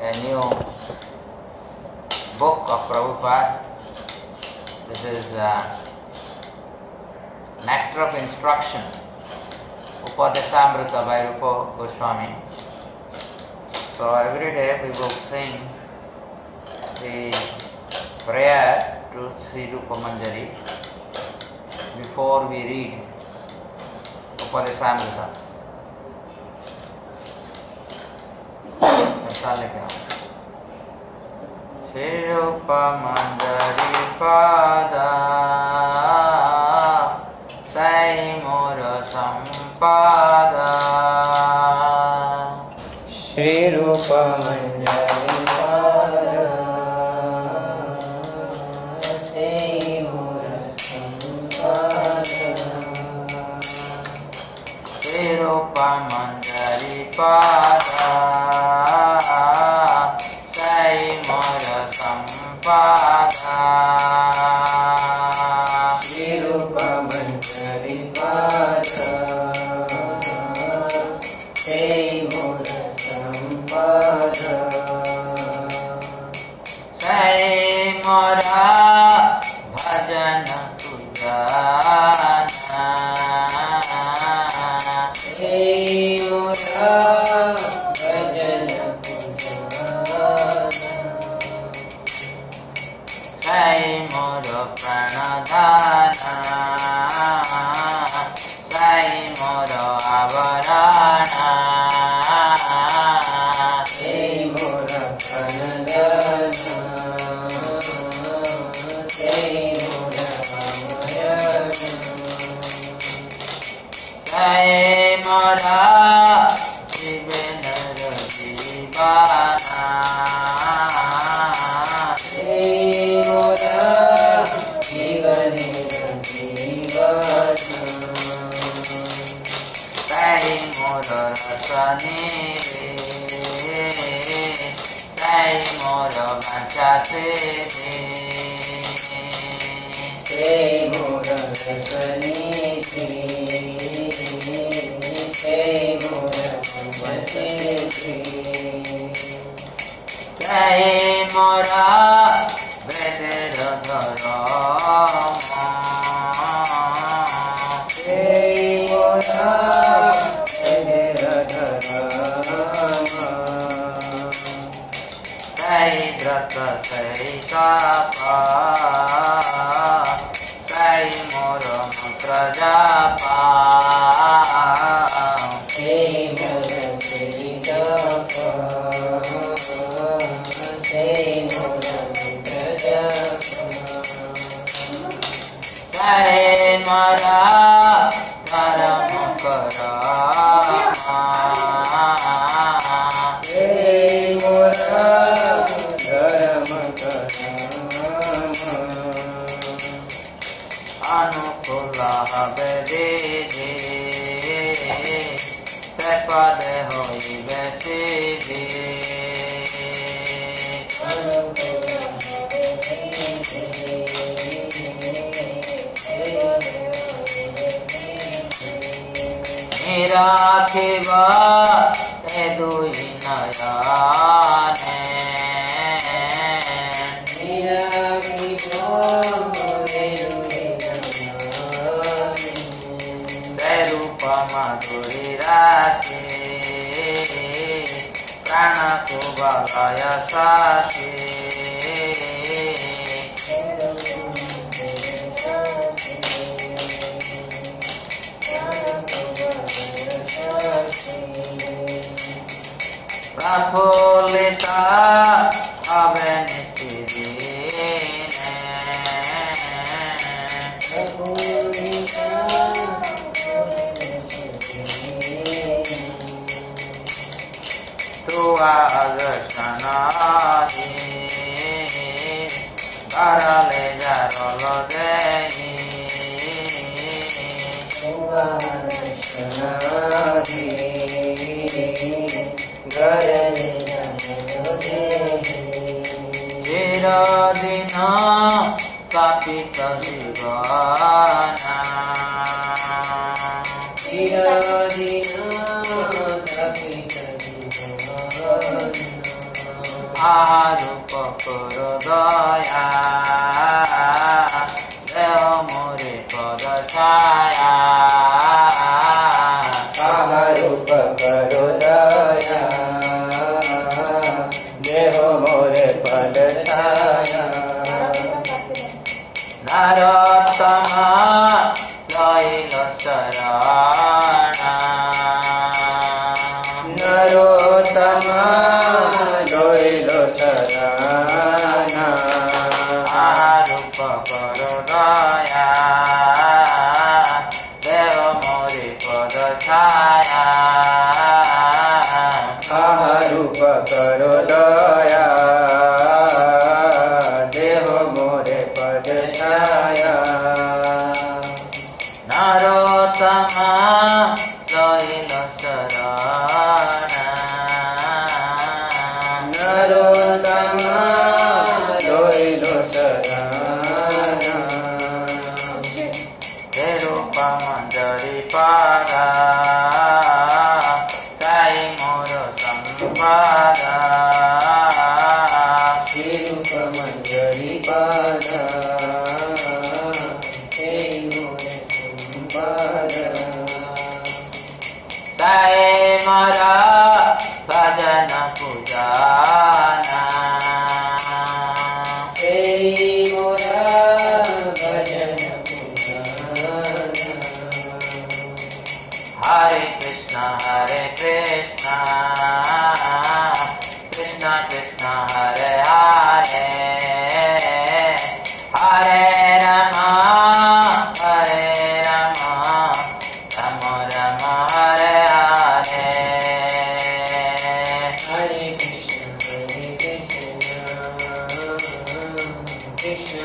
a new book of Prabhupada. This is Nectar of Instruction, Upadeśāmṛta by Rupa Gosvāmī. So every day we will sing the prayer to Śrī Rūpa Manjari before we read Upadeśāmṛta. ऐसा लिखा Śrī Rūpa Manjari Pada Sai Mora Sampada Śrī Rūpa Manjari Pada Sai Mora Sampada Śrī Rūpa Manjari Pada Sai Mora Sampada Śrī Rūpa Manjari Pada Sai Mora Sampada Sai Mora Bhajana Tujana Sai Mora Bhajana Pujana Sai Mora Pranadhana Sai Mora Avarana Sai Mora Pranadhana Sai Mora Avarana Sai Mora Jivenara Jivana Sai Mora Jivanera Jivana Sai Mora Rasanire Sai Mora Vanchasire Sai Mora Rasaniti Sai Mora Vamasiti Sai Mora Vedera Dharama Sai Mora Vedera Dharama Sai Vrata Sai Tapa Sai Mora Mantra Japa Sai Mora Saritapa Sai Mora Mantrajapa Sai Mora Dharma Karama Sai Mora Dharma Karama Anukula Vedidi Sepade Hoi Vesidi Nirakhiva Edui Nayane Rupa Madhuri Rasi Prana Kubalaya Sasi Prafulita Avenisirine Tua Agashanari Garale Jarolo Dei Tua Agashanari Garale Jarolo Dei Chiradina Kapita Shivana Chiradina Kapita Shivana रूप करो दया देहो मोरे पद छाया नरोत्तमा लइल शरण नरोत्तमा लइल शरण श्री रूप मंजरी पादा साई मोर संपादा श्री रूप मंजरी पादा साई मोर संपादा साई मोरा भजन पूजाना साई मोरा भजन पूजाना हरे कृष्ण कृष्ण कृष्ण हरे हरे हरे राम राम राम हरे हरे हरे कृष्ण कृष्ण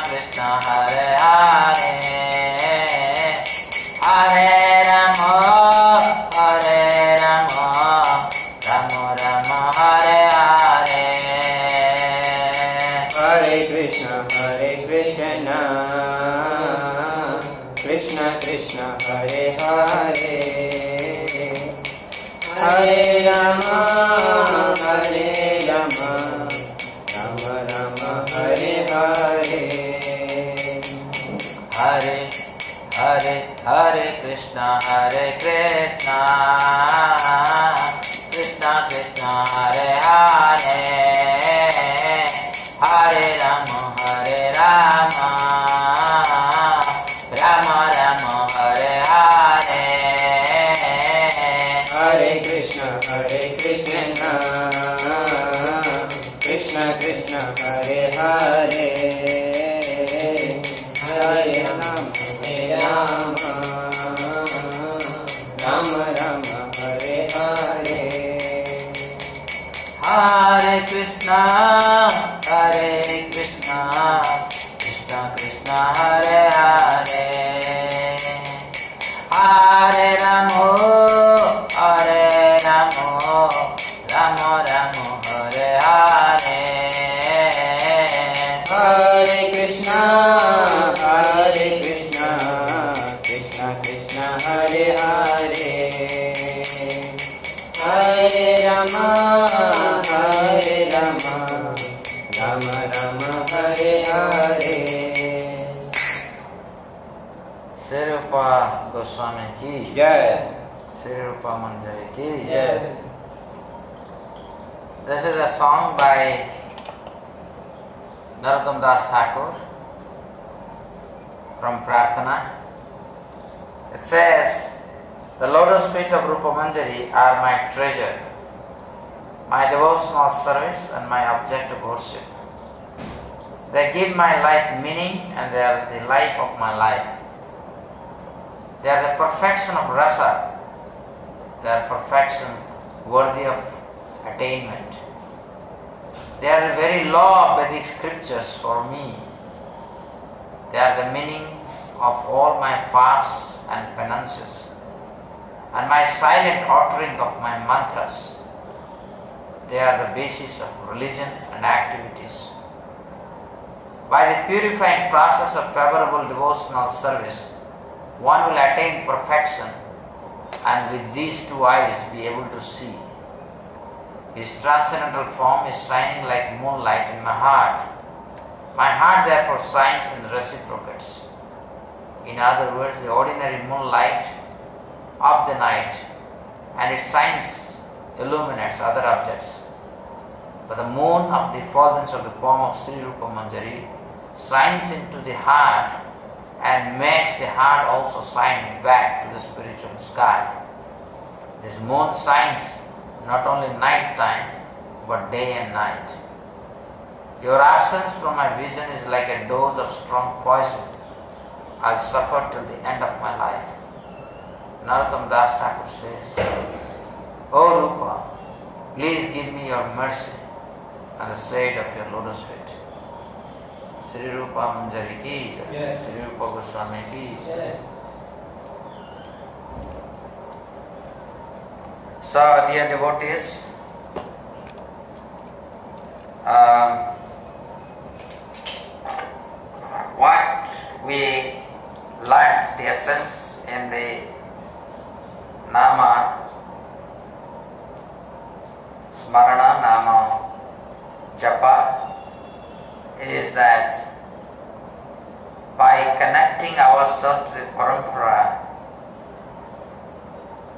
कृष्ण हरे हरे राम राम राम हरे हरे हरे कृष्ण कृष्ण कृष्ण हरे हरे हरे राम राम हरे हरे हरे कृष्ण कृष्ण कृष्ण हरे हरे हरे राम राम राम हरे हरे हरे कृष्ण कृष्ण कृष्ण हरे हरे हरे राम राम हरे हरे हरे कृष्ण कृष्ण कृष्ण हरे हरे हरे राम राम हरे हरे हरे कृष्ण कृष्ण कृष्ण हरे हरे हरे राम राम हरे हरे हरे कृष्ण कृष्ण कृष्ण हरे हरे हरे राम राम हरे हरे श्री रूपा गोस्वामी की जय श्री रूपा मंजरी की जय This is a song by Narottam Das Thakur from Prarthana. It says, the lotus feet of Rupa Manjari are my treasure, my devotional service and my object of worship. They give my life meaning and they are the life of my life. They are the perfection of rasa. They are perfection worthy of attainment. They are the very law of Vedic scriptures for me. They are the meaning of all my fasts and penances and my silent uttering of my mantras. They are the basis of religion and activities. By the purifying process of favorable devotional service, one will attain perfection and with these two eyes be able to see. His transcendental form is shining like moonlight in my heart. My heart therefore shines and reciprocates. In other words, the ordinary moonlight of the night and its shines illuminates other objects. But the moon of the effulgence of the form of Śrī Rūpa Manjari shines into the heart and makes the heart also shine back to the spiritual sky. This moon shines not only night time, but day and night. Your absence from my vision is like a dose of strong poison. I'll suffer till the end of my life. Narottam Das Thakur says, O Rupa, please give me your mercy and the shade of your lotus feet. Śrī Rūpa Manjari ki jai, Śrī Rūpa Gosvāmī ki jai. So, dear devotees, what we learned, the essence in the Nama Smarana, Nama Japa, is that by connecting ourselves to the Parampara,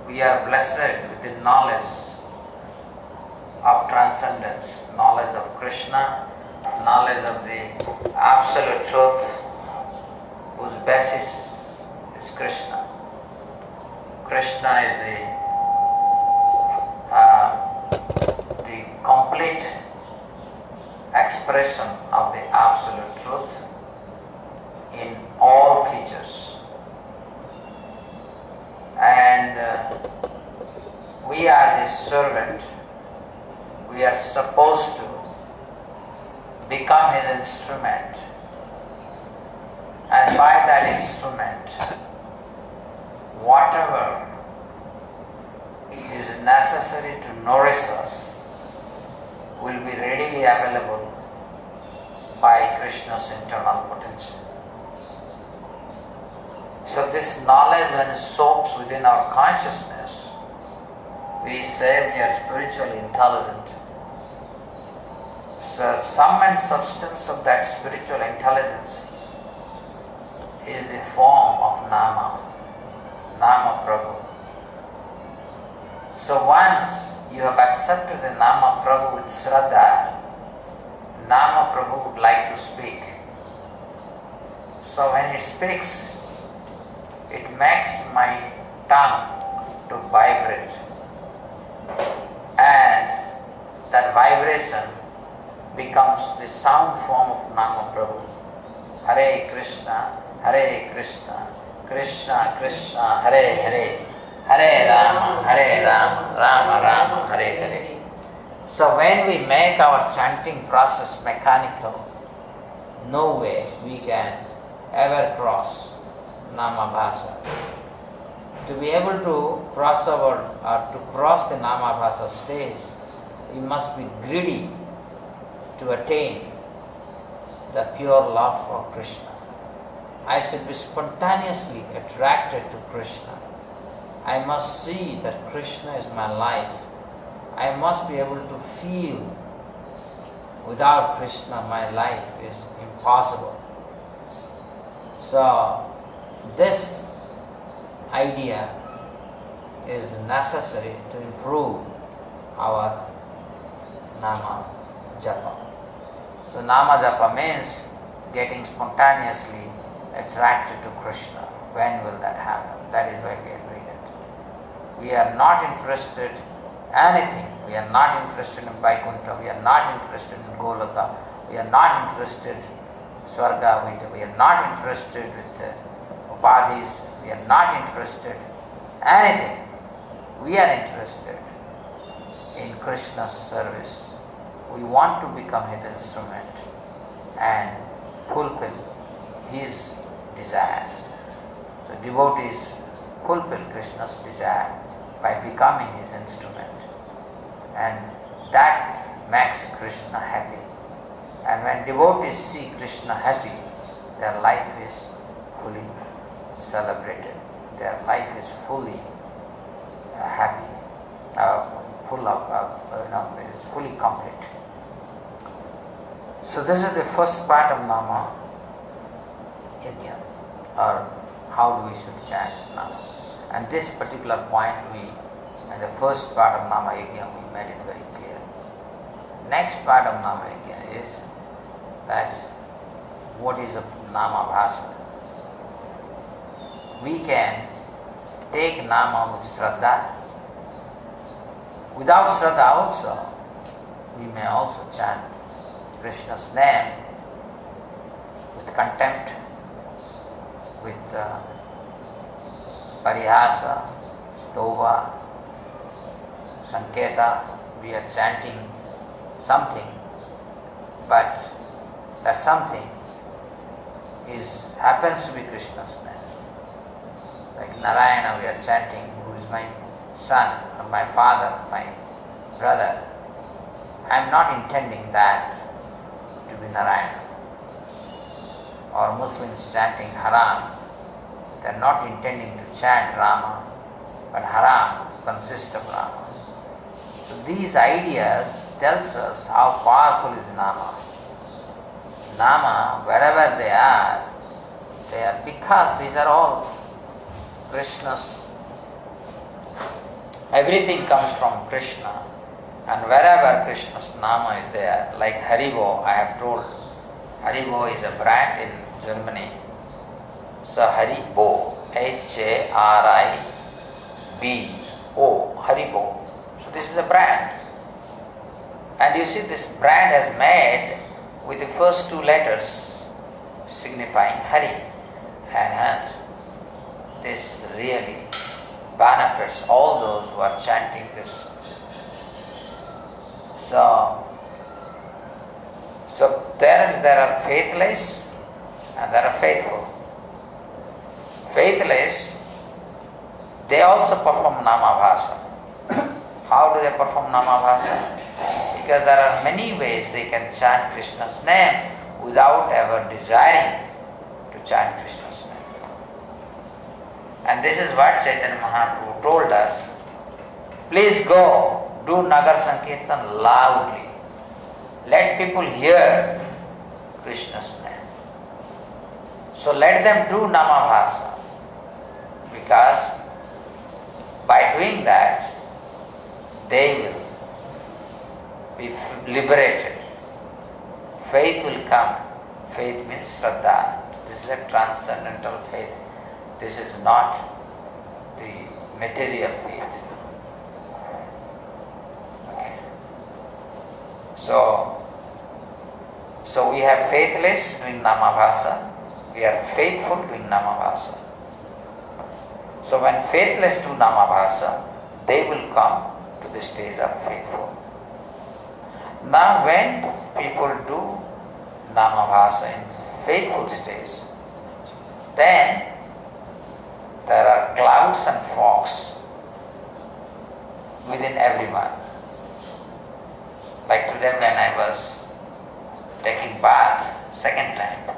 we are blessed with the knowledge of transcendence, knowledge of Krishna, knowledge of the absolute truth, whose basis is Krishna. Krishna is the complete expression of the absolute truth in all features. And we are His servant. We are supposed to become His instrument, and by that instrument, whatever is necessary to nourish us will be readily available by Krishna's internal potential. So this knowledge, when it soaks within our consciousness, we say we are spiritually intelligent. So sum and substance of that spiritual intelligence is the form of Nama, Nama Prabhu. So once you have accepted the Nama Prabhu with Shraddha, Nama Prabhu would like to speak. So when he speaks, it makes my tongue to vibrate, and that vibration becomes the sound form of Nama Prabhu. Hare Krishna, Krishna Krishna, Hare Hare, Hare Rama, Rama Rama, Hare Hare. So when we make our chanting process mechanical, no way we can ever cross Nama Bhasa. To be able to cross the Nama Bhasa stage, we must be greedy to attain the pure love for Krishna. I should be spontaneously attracted to Krishna. I must see that Krishna is my life. I must be able to feel without Krishna my life is impossible. So this idea is necessary to improve our Nama Japa. So Nama Japa means getting spontaneously attracted to Krishna. When will that happen? That is why we agreed it. We are not interested in anything. We are not interested in Vaikuntha. We are not interested in Goloka. We are not interested in Swarga. We are not interested with Upadis. We are not interested in anything. We are interested in Krishna's service. We want to become His instrument and fulfill His desire. So devotees fulfill Krishna's desire by becoming His instrument, and that makes Krishna happy. And when devotees see Krishna happy, their life is fully celebrated. Their life is fully happy, full of, is fully complete. So this is the first part of Nama Yajna, or how we should chant Nama. And this particular point in the first part of Nama Yajna, we made it very clear. Next part of Nama Yajna is that what is a Nama Bhasa. We can take Nama with Shraddha Without Shraddha also, we may also chant Krishna's name with contempt, with parihasa, stova, sanketa. We are chanting something, but that something happens to be Krishna's name. Like Narayana, we are chanting, who is my son, or my father, my brother. I am not intending that to be Narayana. Or Muslims chanting Haram, they are not intending to chant Rama, but Haram consists of Rama. So these ideas tells us how powerful is Nama. Nama, wherever they are because these are all Krishna's. Everything comes from Krishna, and wherever Krishna's Nama is there, like Haribo, I have told, Haribo is a brand in Germany. So Haribo, H-A-R-I-B-O, Haribo. So this is a brand. And you see, this brand has made with the first two letters signifying Hari. And hence, this really benefits all those who are chanting this. So there are faithless and there are faithful. Faithless, they also perform Namabhasa. How do they perform Namabhasa? Because there are many ways they can chant Krishna's name without ever desiring to chant Krishna's name. And this is what Chaitanya Mahaprabhu told us. Please go, do Nagar Sankirtan loudly. Let people hear Krishna's name. So let them do Namabhasa. Because by doing that, they will be liberated. Faith will come. Faith means Shraddha. This is a transcendental faith. This is not the material faith. Okay. So we have faithless doing Namabhasa. We are faithful doing Namabhasa. So when faithless do Namabhasa, they will come to the stage of faithful. Now when people do Namabhasa in faithful stage, then there are clouds and fogs within everyone. Like today when I was taking bath second time.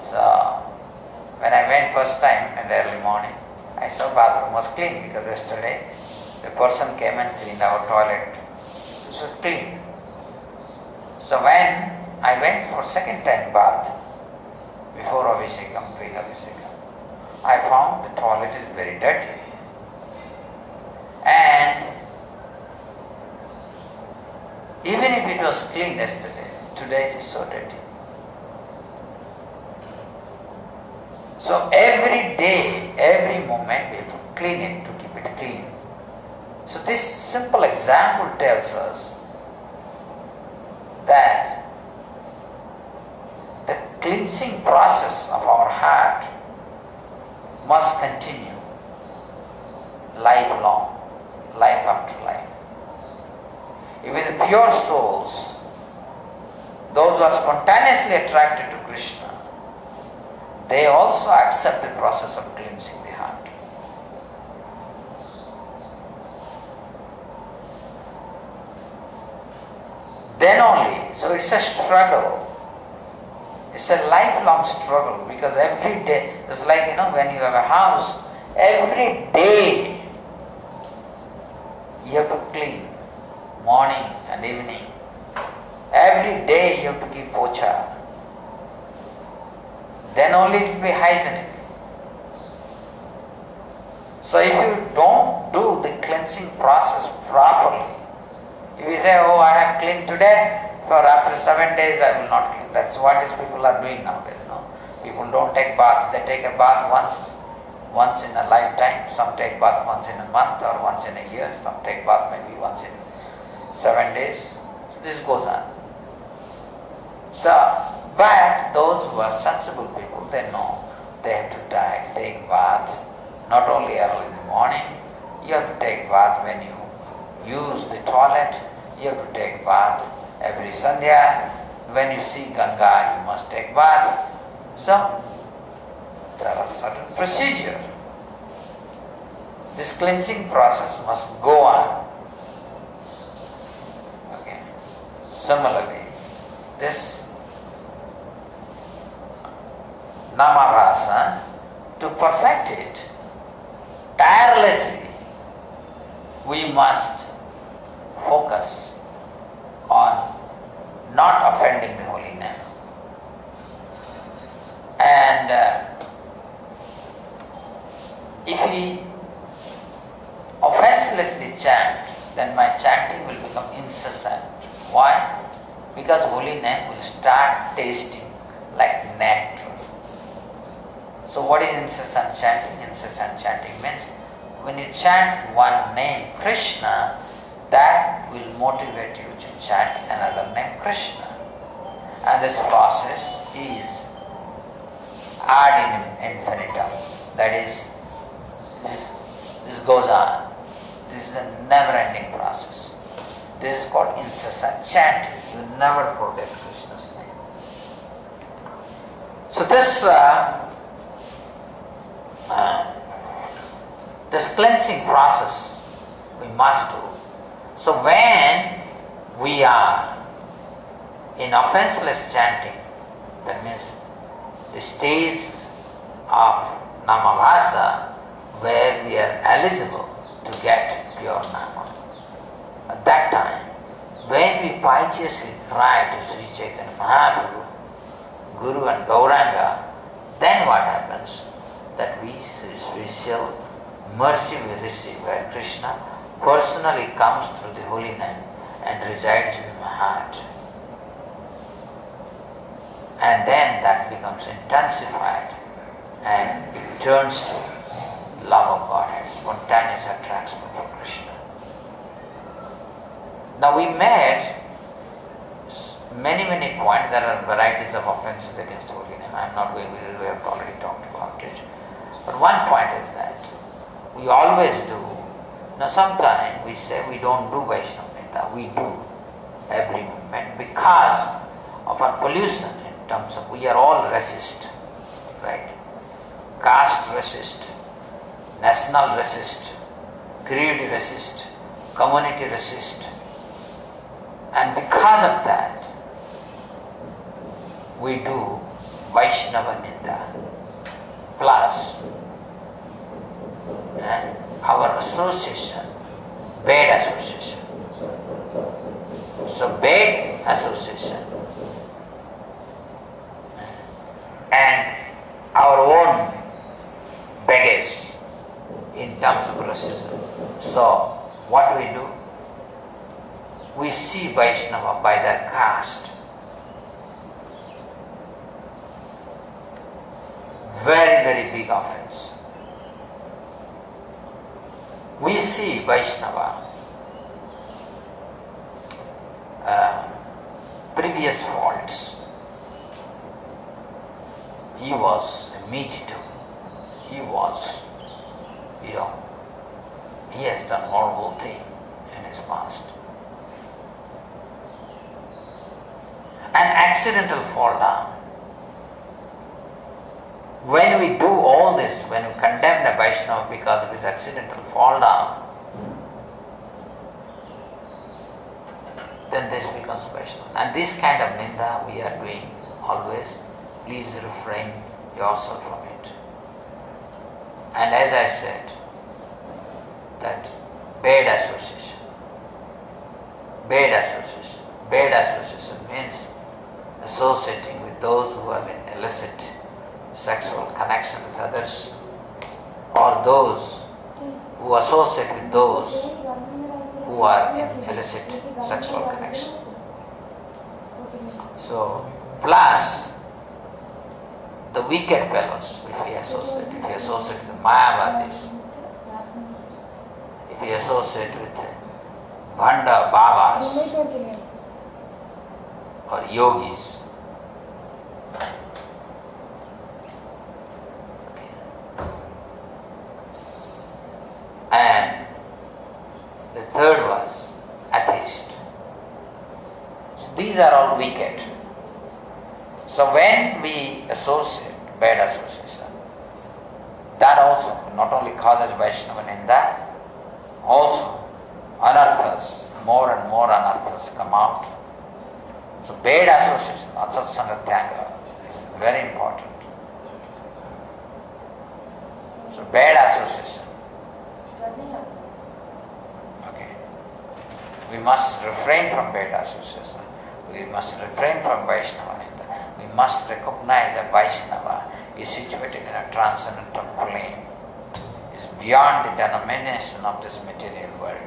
So when I went first time in the early morning, I saw bathroom was clean because yesterday the person came and cleaned our toilet. It was clean. So when I went for second time bath, before Abhishekam, pre-Abhishekam, I found the toilet is very dirty. And even if it was clean yesterday, today it is so dirty. So every day, every moment we have to clean it to keep it clean. So this simple example tells us that the cleansing process of our heart must continue lifelong, life after life. Even the pure souls, those who are spontaneously attracted to Krishna, they also accept the process of cleansing the heart. Then only, so it's a struggle. It's a lifelong struggle because every day, it's like when you have a house, every day you have to clean, morning and evening. Every day you have to give pocha. Then only it will be hygienic. So if you don't do the cleansing process properly, if you say, oh, I have cleaned today, for after 7 days I will not clean. That's what these people are doing nowadays. People don't take bath. They take a bath once once in a lifetime, some take bath once in a month or once in a year, some take bath maybe once in 7 days. So this goes on. So, but those who are sensible people, they know they have to take bath not only early in the morning, you have to take bath when you use the toilet, you have to take bath every Sandhya. When you see Ganga, you must take bath. So, there are certain procedure. This cleansing process must go on. Okay. Similarly, this Namabhasa, to perfect it tirelessly, we must focus on not offending the holy name. And if we offenselessly chant, then my chanting will become incessant. Why? Because holy name will start tasting like nectar. So what is incessant chanting? Incessant chanting means when you chant one name, Krishna, that will motivate you to chant another name, Krishna. And this process is ad infinitum. That is, this goes on. This is a never-ending process. This is called incessant chanting. You never forget Krishna's name. So this cleansing process we must do. So when we are in offenseless chanting, that means the stage of Namabhasa where we are eligible to get pure Nama. At that time, when we piteously cry to Śrī Caitanya Mahāprabhu, Guru and Gauranga, then what happens? That we shall mercy we receive where Krishna personally comes through the holy name and resides in my heart. And then that becomes intensified and it turns to love of Godhead, spontaneous attraction for Krishna. Now we made many points. There are varieties of offenses against the holy name. I am not going with it, we have already talked about it. But one point is that we always do. Now sometimes we say we don't do Vaiṣṇavas, we do every moment because of our pollution in terms of we are all racist, right? Caste racist, national racist, creed racist, community racist. And because of that, we do Vaishnava Ninda plus our association, bad association. So bad association and our own baggage in terms of racism. So what we do? We see Vaishnava by their caste. Very big offense. We see Vaishnava previous faults. He was a meat eater. He was, he has done horrible thing in his past. An accidental fall down. When we do all this, when we condemn a Vaishnava because of his accidental fall down, then this becomes Vaishnava. And this kind of ninda we are doing always. Please refrain yourself from it. And as I said, that bad association. Bad association. Bad association means associating with those who are in illicit sexual connection with others, or those who associate with those who are in illicit sexual connection. So, plus the wicked fellows, if we associate with Mayavadis, if we associate with Bhanda Babas or yogis, and the third was atheist. So these are all wicked. So when we associate bad association, that also not only causes Vaishnava Ninda, also anarthas, more and more anarthas come out. So bad association, asatsanga tyanga, is very important. So bad association. Okay. We must refrain from bad association. We must refrain from Vaishnava Ninda. We must recognize that Vaishnava is situated in a transcendental plane, is beyond the denomination of this material world.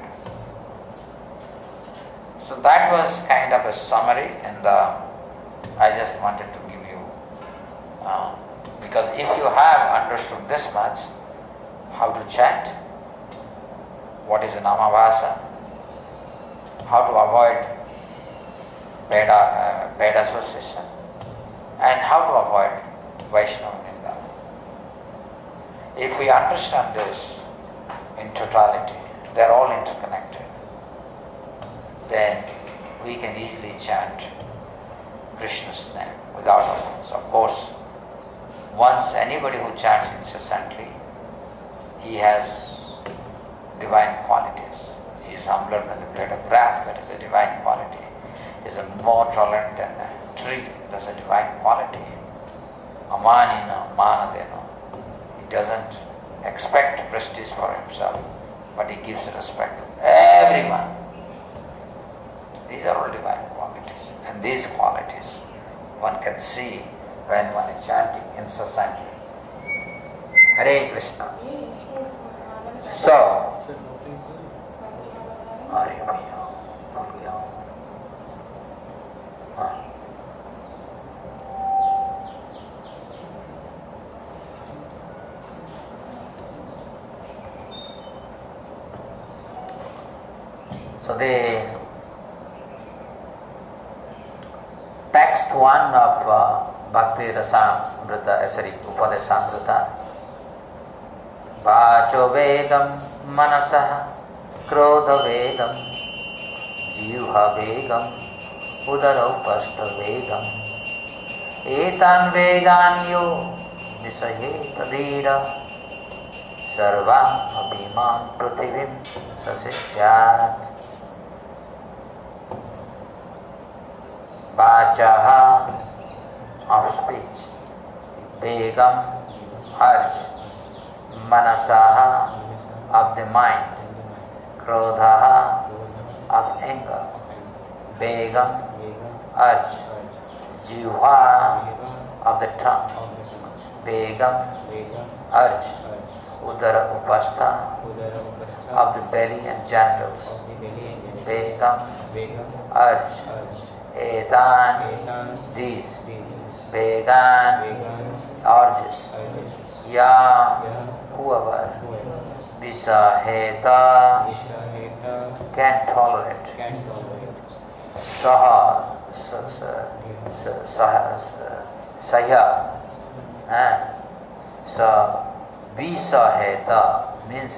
So that was kind of a summary, and I just wanted to give you, because if you have understood this much, how to chant, what is a namavasa, how to avoid bad association, and how to avoid Vaishnava Ninda. If we understand this in totality, they are all interconnected, then we can easily chant Krishna's name without offense. Of course, once anybody who chants incessantly, he has divine qualities. He is humbler than the blade of grass, that is a divine quality. He is more tolerant than a tree, that's a divine quality. Amanina, manadena. He doesn't expect prestige for himself, but he gives respect to everyone. These are all divine qualities. And these qualities one can see when one is chanting incessantly. Hare Krishna. So, so the text one of Bhakti Rasamrita, Śrī Upadeśāmṛta, Vacho Vedam Manasah Krodha Vedam Jivha Vedam Udaro Pashta Vedam Etan Vedan Yo Nisayeta Dira Sarvam Abhiman Prativim Sasisyat Vachaha of speech, Begam urge, Manasaha of the mind, Krodhaha of anger, Begam urge, Jivha of the tongue, Begam urge, Udara Upastha of the belly and genitals, Begam urge, Etan, these, Vegan, urges, Ya, whoever, Visaheta, can tolerate, Saha, Sahya, so Visaheta means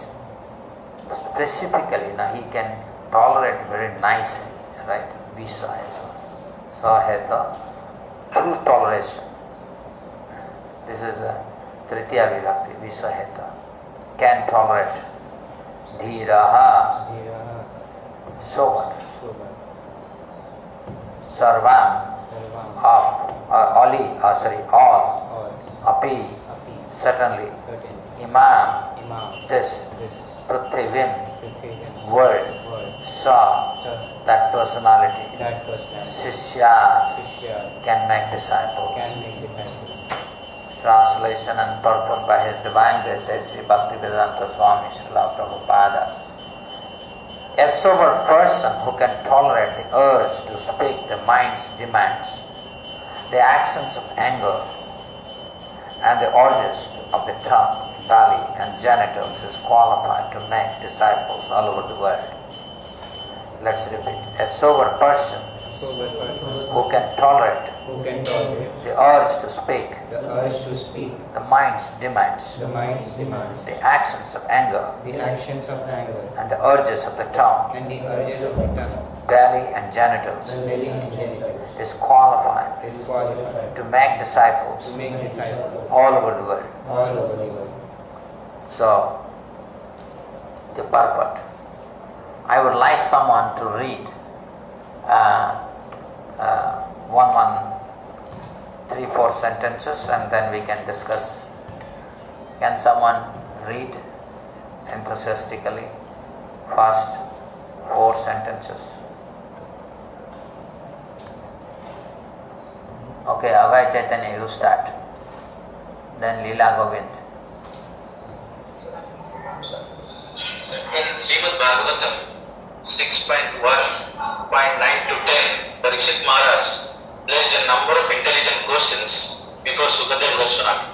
specifically, now he can tolerate very nicely, right? Visaheta. Saheta, through toleration. This is a Tritiya Vibhakti, Visaheta. Can tolerate. Dhiraha, so what? Sarvam, all. Api, certainly. Imam, this. Prithivim, word. Sa, that personality. Shishya, can make disciples. Translation and purport by His Divine Grace, Śrī Bhaktivedanta Swami Srila Prabhupada. A sober person who can tolerate the urge to speak the mind's demands, the actions of anger, and the urges of the tongue, belly and genitals is qualified to make disciples all over the world. Let's repeat. A sober person who can tolerate the urge to speak, the mind's demands, the actions of anger, and the urges of the tongue, belly and genitals, is qualified to make disciples all over the world. So, the purport. I would like someone to read 3, 4 sentences and then we can discuss. Can someone read enthusiastically first 4 sentences? Okay, Abhay Chaitanya, you start. Then Lila Govind. In Srimad Bhagavatam 6.1.9 to 10, Parikshit Maharaj placed a number of intelligent questions before Śrī Gosvāmī.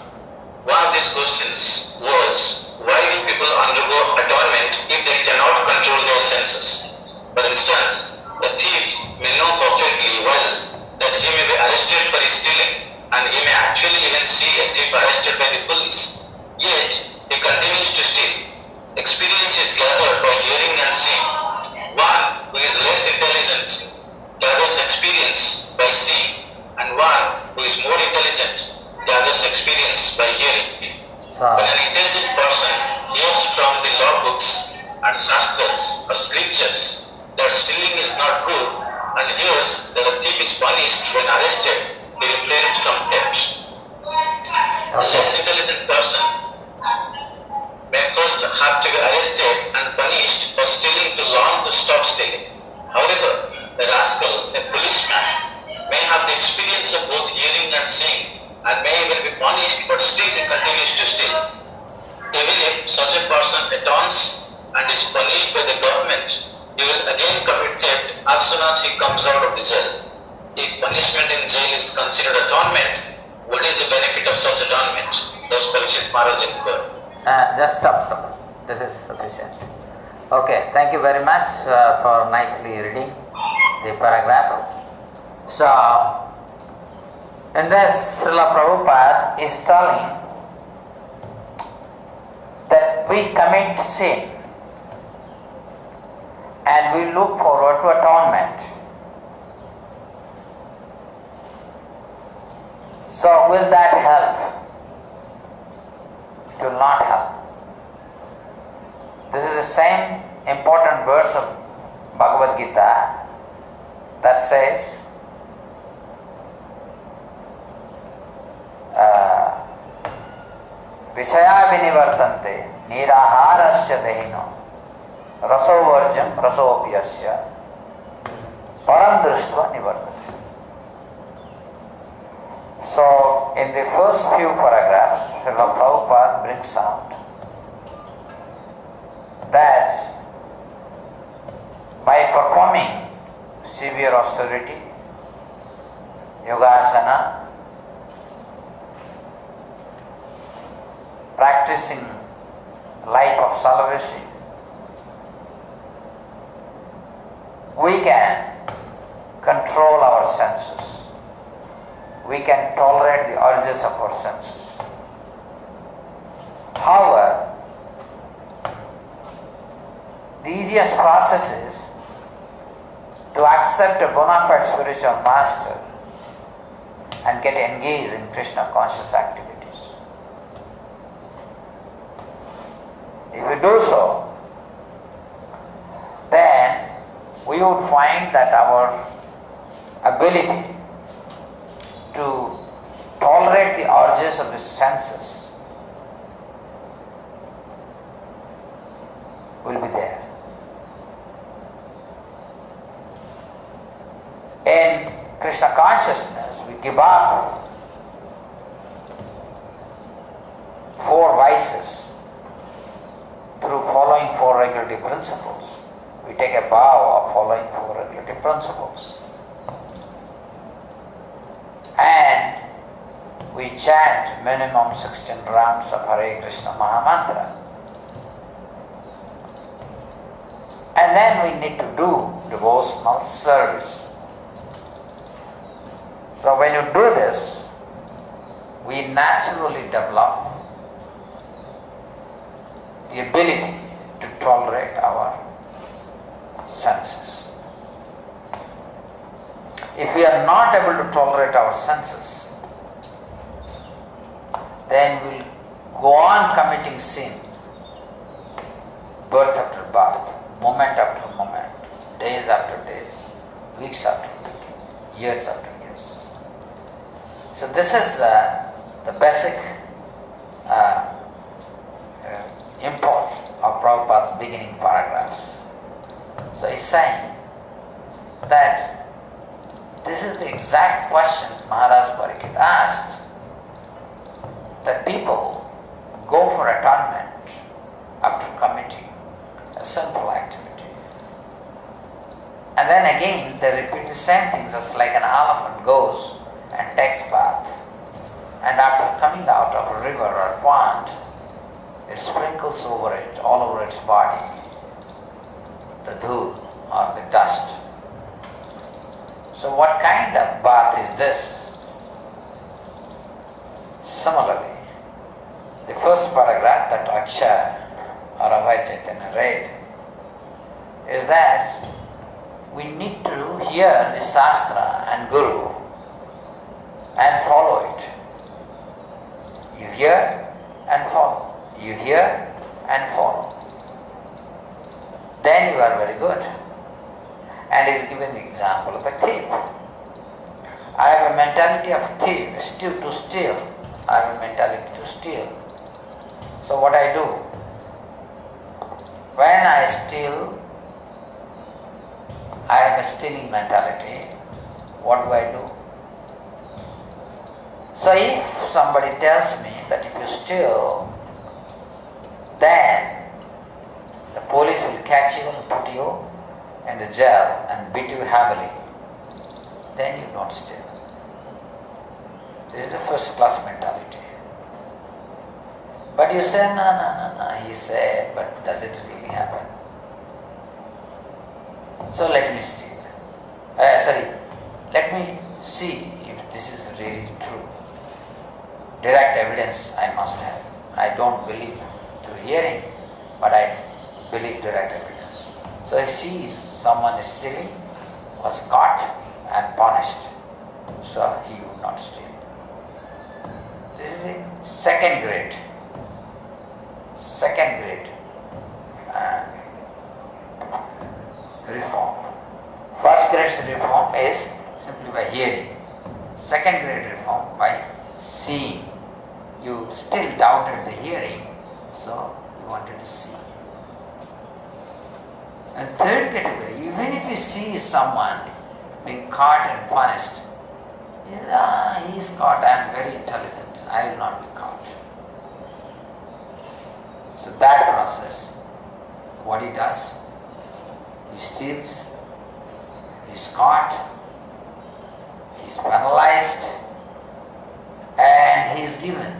One of these questions was, why do people undergo atonement if they cannot control their senses? For instance, the thief may know perfectly well that he may be arrested for his stealing, and he may actually even see a thief arrested by the police. Yet, he continues to steal. Experience is gathered by hearing and seeing. One who is less intelligent gathers experience by seeing, and one who is more intelligent gathers experience by hearing. When an intelligent person hears from the law books and shastras or scriptures that stealing is not good, and hears that a thief is punished when arrested, he refrains from theft. A less intelligent person may first have to be arrested and punished for stealing to learn to stop stealing. However, the rascal, a policeman, may have the experience of both hearing and seeing, and may even be punished, but still he continues to steal. Even if such a person atones and is punished by the government, he will again commit theft as soon as he comes out of the jail. If punishment in jail is considered atonement, what is the benefit of such atonement? Thus Parikshit Maharaj inquired. Just stop. This is sufficient. Okay, thank you very much for nicely reading the paragraph. So, in this, Srila Prabhupada is telling that we commit sin and we look forward to atonement. So, will that help? It will not help. This is the same important verse of Bhagavad Gita that says, Vishaya vinivartante niraharasya dehino rasovarjam rasopyasya param drishtva nivartate. So, in the first few paragraphs, Srila Prabhupada brings out that by performing severe austerity, yogasana, practicing life of celibacy, we can control our senses. We can tolerate the urges of our senses. However, the easiest process is to accept a bona fide spiritual master and get engaged in Krishna conscious activities. If we do so, then we would find that our ability to tolerate the urges of the senses will be there. In Krishna consciousness, we give up 4 vices through following 4 regulative principles. We take a vow of following 4 regulative principles. And we chant minimum 16 rounds of Hare Krishna Mahamantra. And then we need to do devotional service. So when you do this, we naturally develop the ability to tolerate our senses. If we are not able to tolerate our senses, then we'll go on committing sin, birth after birth, moment after moment, days after days, weeks after weeks, years after years. So this is the basic import of Prabhupada's beginning paragraphs. So he's saying that this is the exact question Maharaj Parikshit asked, that people go for atonement after committing a sinful activity. And then again they repeat the same things, just like an elephant goes and takes bath, and after coming out of a river or pond, it sprinkles over it, all over its body, the dhul or the dust. So what kind of bath is this? Similarly, the first paragraph that Akshay or Abhay Chaitanya read is that we need to hear the Shastra and Guru and follow it. You hear and follow. You hear and follow. Then you are very good. And he is given the example of a thief. I have a mentality of thief, to steal. I have a mentality to steal. So what I do? When I steal, I have a stealing mentality. What do? So if somebody tells me that if you steal, then the police will catch you and put you in the jail and beat you heavily, then you don't steal. This is the first class mentality. But you say, no, he said, but does it really happen? So let me steal. Let me see if this is really true. Direct evidence I must have. I don't believe through hearing, but I believe direct evidence. So he sees someone is stealing, was caught and punished, so he would not steal. This is the second grade reform. First grade reform is simply by hearing. Second grade reform by seeing. You still doubted the hearing, so you wanted to see. And third category, even if you see someone being caught and punished, he is caught, I am very intelligent, I will not be caught. So that process, what he does, he steals, he is caught, he is penalized, and he is given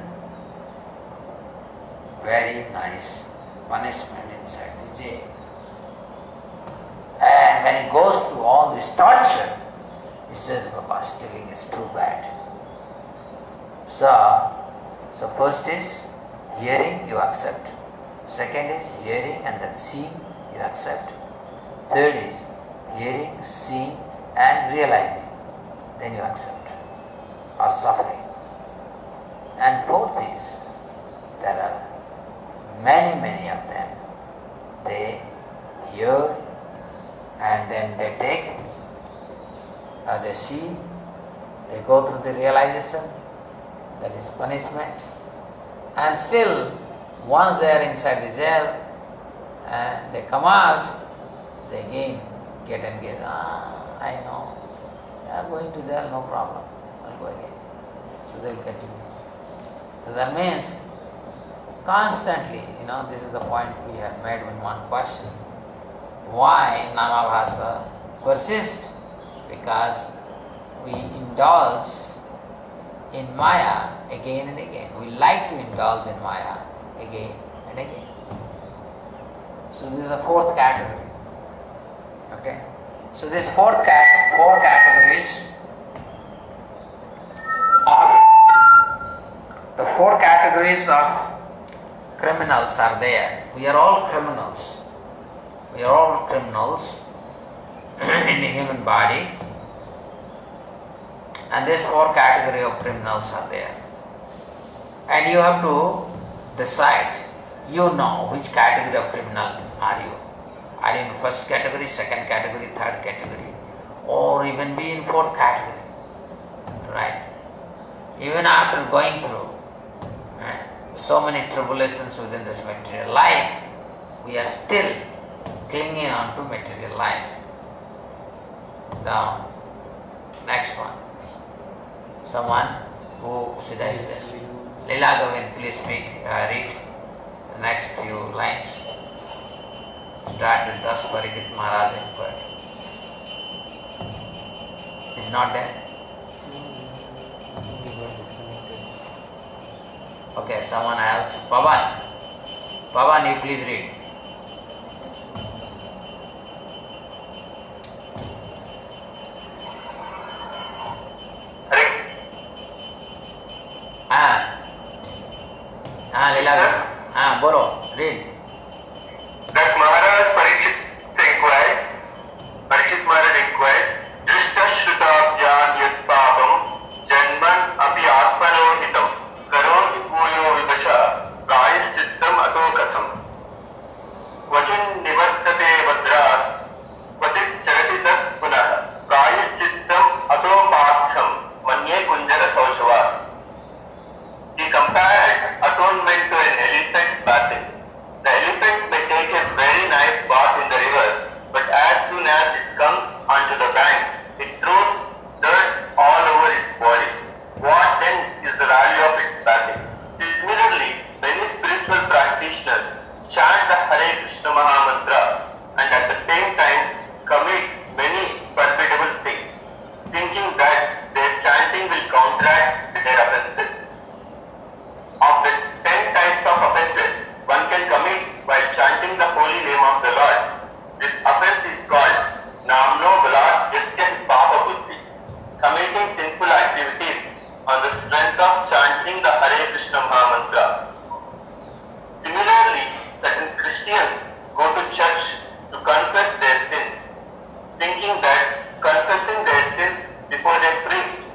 very nice punishment inside the jail. And when he goes through all this torture, he says, Baba, stealing is too bad. So first is hearing, you accept. Second is hearing and then seeing, you accept. Third is hearing, seeing and realizing, then you accept, or suffering. And fourth is, there are many of them. They hear and then they take, they see, they go through the realization, that is punishment, and still once they are inside the jail and they come out, they again get engaged. I know, I am going to jail, no problem, I'll go again. So they will continue. So that means constantly, this is the point we had made in one question. Why Namabhasa persists? Because we indulge in Maya again and again. We like to indulge in Maya again and again. So this is a fourth category. Okay? So this four categories of criminals are there. We are all criminals. We are all criminals in the human body. And this four category of criminals are there. And you have to decide, you know which category of criminal are you. Are you in first category, second category, third category, or even be in fourth category. Right? Even after going through so many tribulations within this material life, we are still clinging on to material life. Now, next one. Someone who should I say? Lila Govind, please read the next few lines. Start with Das Parikit Maharaj inquired. Is not there? Okay, someone else. Pavan, you please read. Lila, bolo, read. That Maharaj Parikshit Maharaj inquired, Drishta Shrutabhyan Yat Papam Janman Api Atmano Hitam Karoti Puyo Vibasha Prayashchittam Ato Katham Vachin Nivartate Vadrat Vachit Charati Tat Punah Prayashchittam Ato Partham Manye Kunjara Saushava. He compared atonement to an elephant's bathing. The elephant may take a very nice bath in the river, but as soon as it comes onto the bank, it throws dirt all over its body. What then is the value of its bathing? Similarly, many spiritual practitioners chant the Hare Krishna Mahamantra and at the same time commit many forbidden things, thinking that their chanting will counteract their offenses. Of the 10 types of offenses one can commit while chanting the holy name of the Lord, this offense is called Namno Balat Yasya Papa Buddhi, committing sinful activities on the strength of chanting the Hare Krishna Mahamantra. Similarly, certain Christians go to church to confess their sins, thinking that confessing their sins before their priest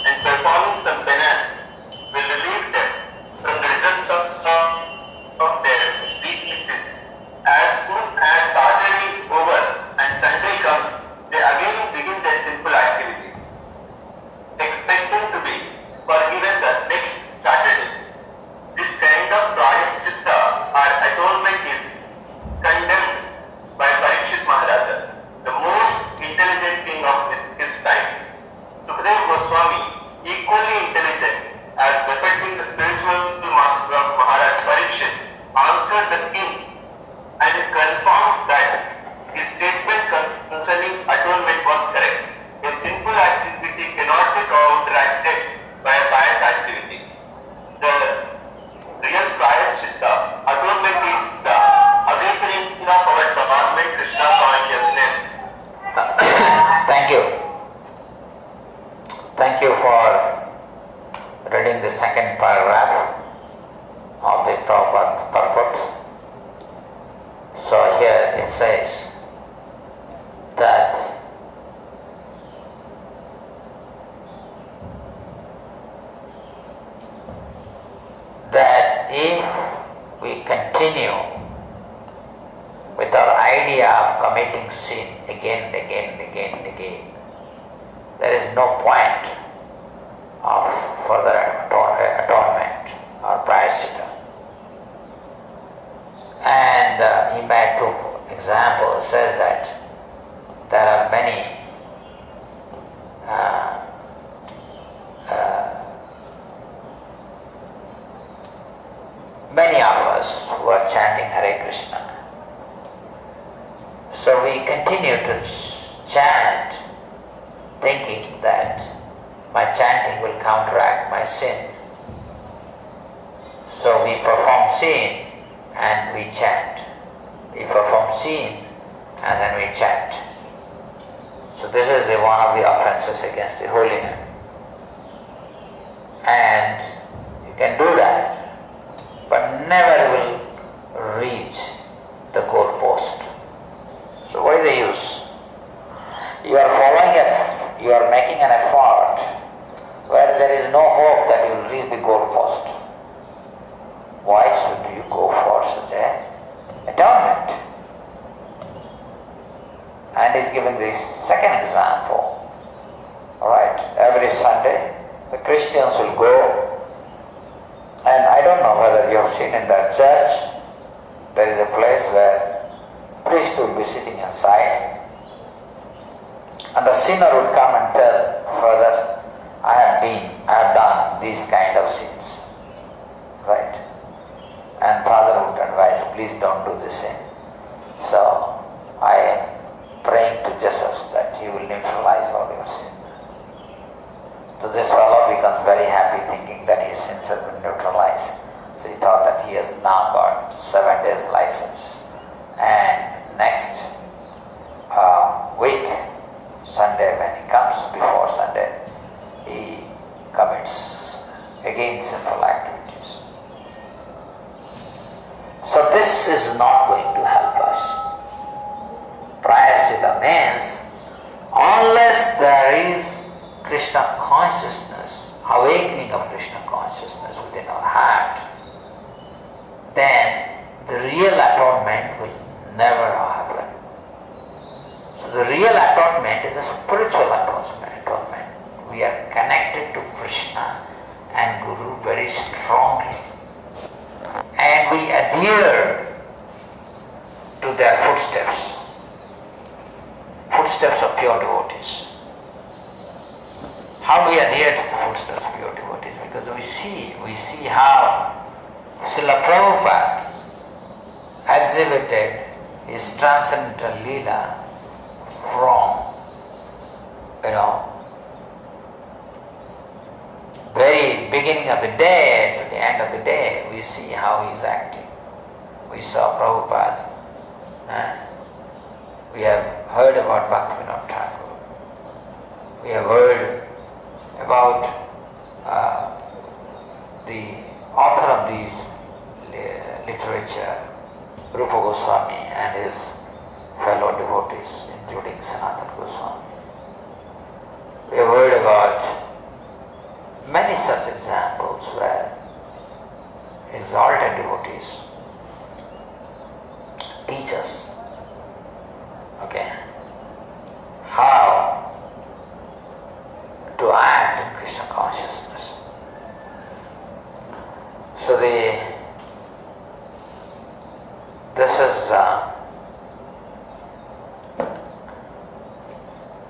and performing some penance will relieve them from the results of their weekly sins. As soon as Saturday is over and Sunday comes, they again begin their sinful activities, expecting to be forgiven the next Saturday. This kind of prayashchitta or atonement is condemned by Parikshit Maharaja, the most intelligent king of his time. Sukadeva Goswāmī, equally intelligent as befitting the spiritual master of Maharaj Parikshit, answered the king and confirmed that his statement concerning atonement was correct. A sinful activity cannot be counteracted by a pious activity. The real prayashchitta, atonement, is the awakening of our development Krishna consciousness. Thank you. Thank you for reading the second paragraph of the Prabhupada purport. So here it says that if we continue with our idea of committing sin again and again and again and again, there is no point of further atonement or prayashchitta. And he made two examples. Says that there are many of us who are chanting Hare Krishna. So we continue to chant thinking that my chanting will counteract my sin. So we perform sin and we chant. We perform sin and then we chant. So this is one of the offenses against the holy name. And you can do that, but never will reach the goal post. So what is the use? You are following it, you are making an effort where there is no hope that you will reach the goal post. Why should you go for such a atonement? And he's giving the second example. Alright, every Sunday the Christians will go, and I don't know whether you have seen in that church, there is a place where priest will be sitting inside, and the sinner would come and tell, Father, I have done these kind of sins. Right? And Father would advise, please don't do this sin. So I am praying to Jesus that he will neutralize all your sin. So this fellow becomes very happy thinking that his sins have been neutralized. So he thought that he has now got 7 days license. And next week, Sunday, when he comes before Sunday, he commits again sinful activities. So this is not going to help us. Prayaschitta means unless there is Krishna consciousness, awakening of Krishna consciousness within our heart, then the real atonement will never happen. So the real atonement is a spiritual atonement. We are connected to Krishna and Guru very strongly, and we adhere to their footsteps of pure devotees. How we adhere to the footsteps of pure devotees? Because we see how Srila Prabhupada exhibited his transcendental Leela from, very beginning of the day to the end of the day. We see how he is acting. We saw Prabhupada. We have heard about Bhaktivinoda Thakur. We have heard about the author of these literature, Rupa Gosvāmī, and his fellow devotees, including Sanatana Goswami. We have heard about many such examples where exalted devotees teach us, how to act in Krishna consciousness. So this is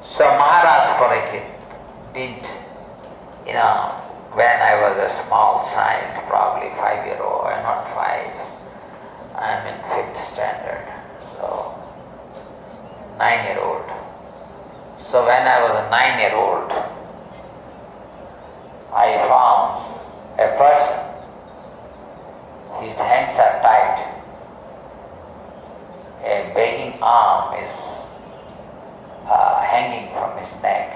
so Maharaj Parikshit did, when I was a small child, probably 5-year-old, I'm not 5, I'm in 5th standard, so 9-year-old. So when I was a 9-year-old, I found a person, his hands are tied, a begging arm is hanging from his neck,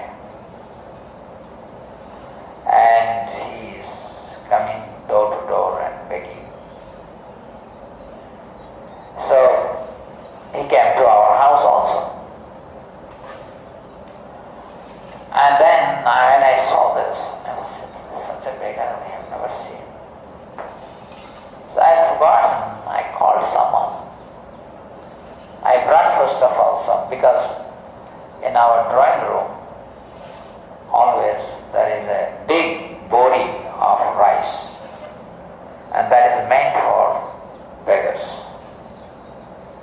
and he is coming door to door and begging. So he came to our house also. And then when I saw this, I was such a beggar I have never seen. So I had forgotten, I called someone. I brought first of all some, because in our drawing room always there is a big body of rice, and that is meant for beggars.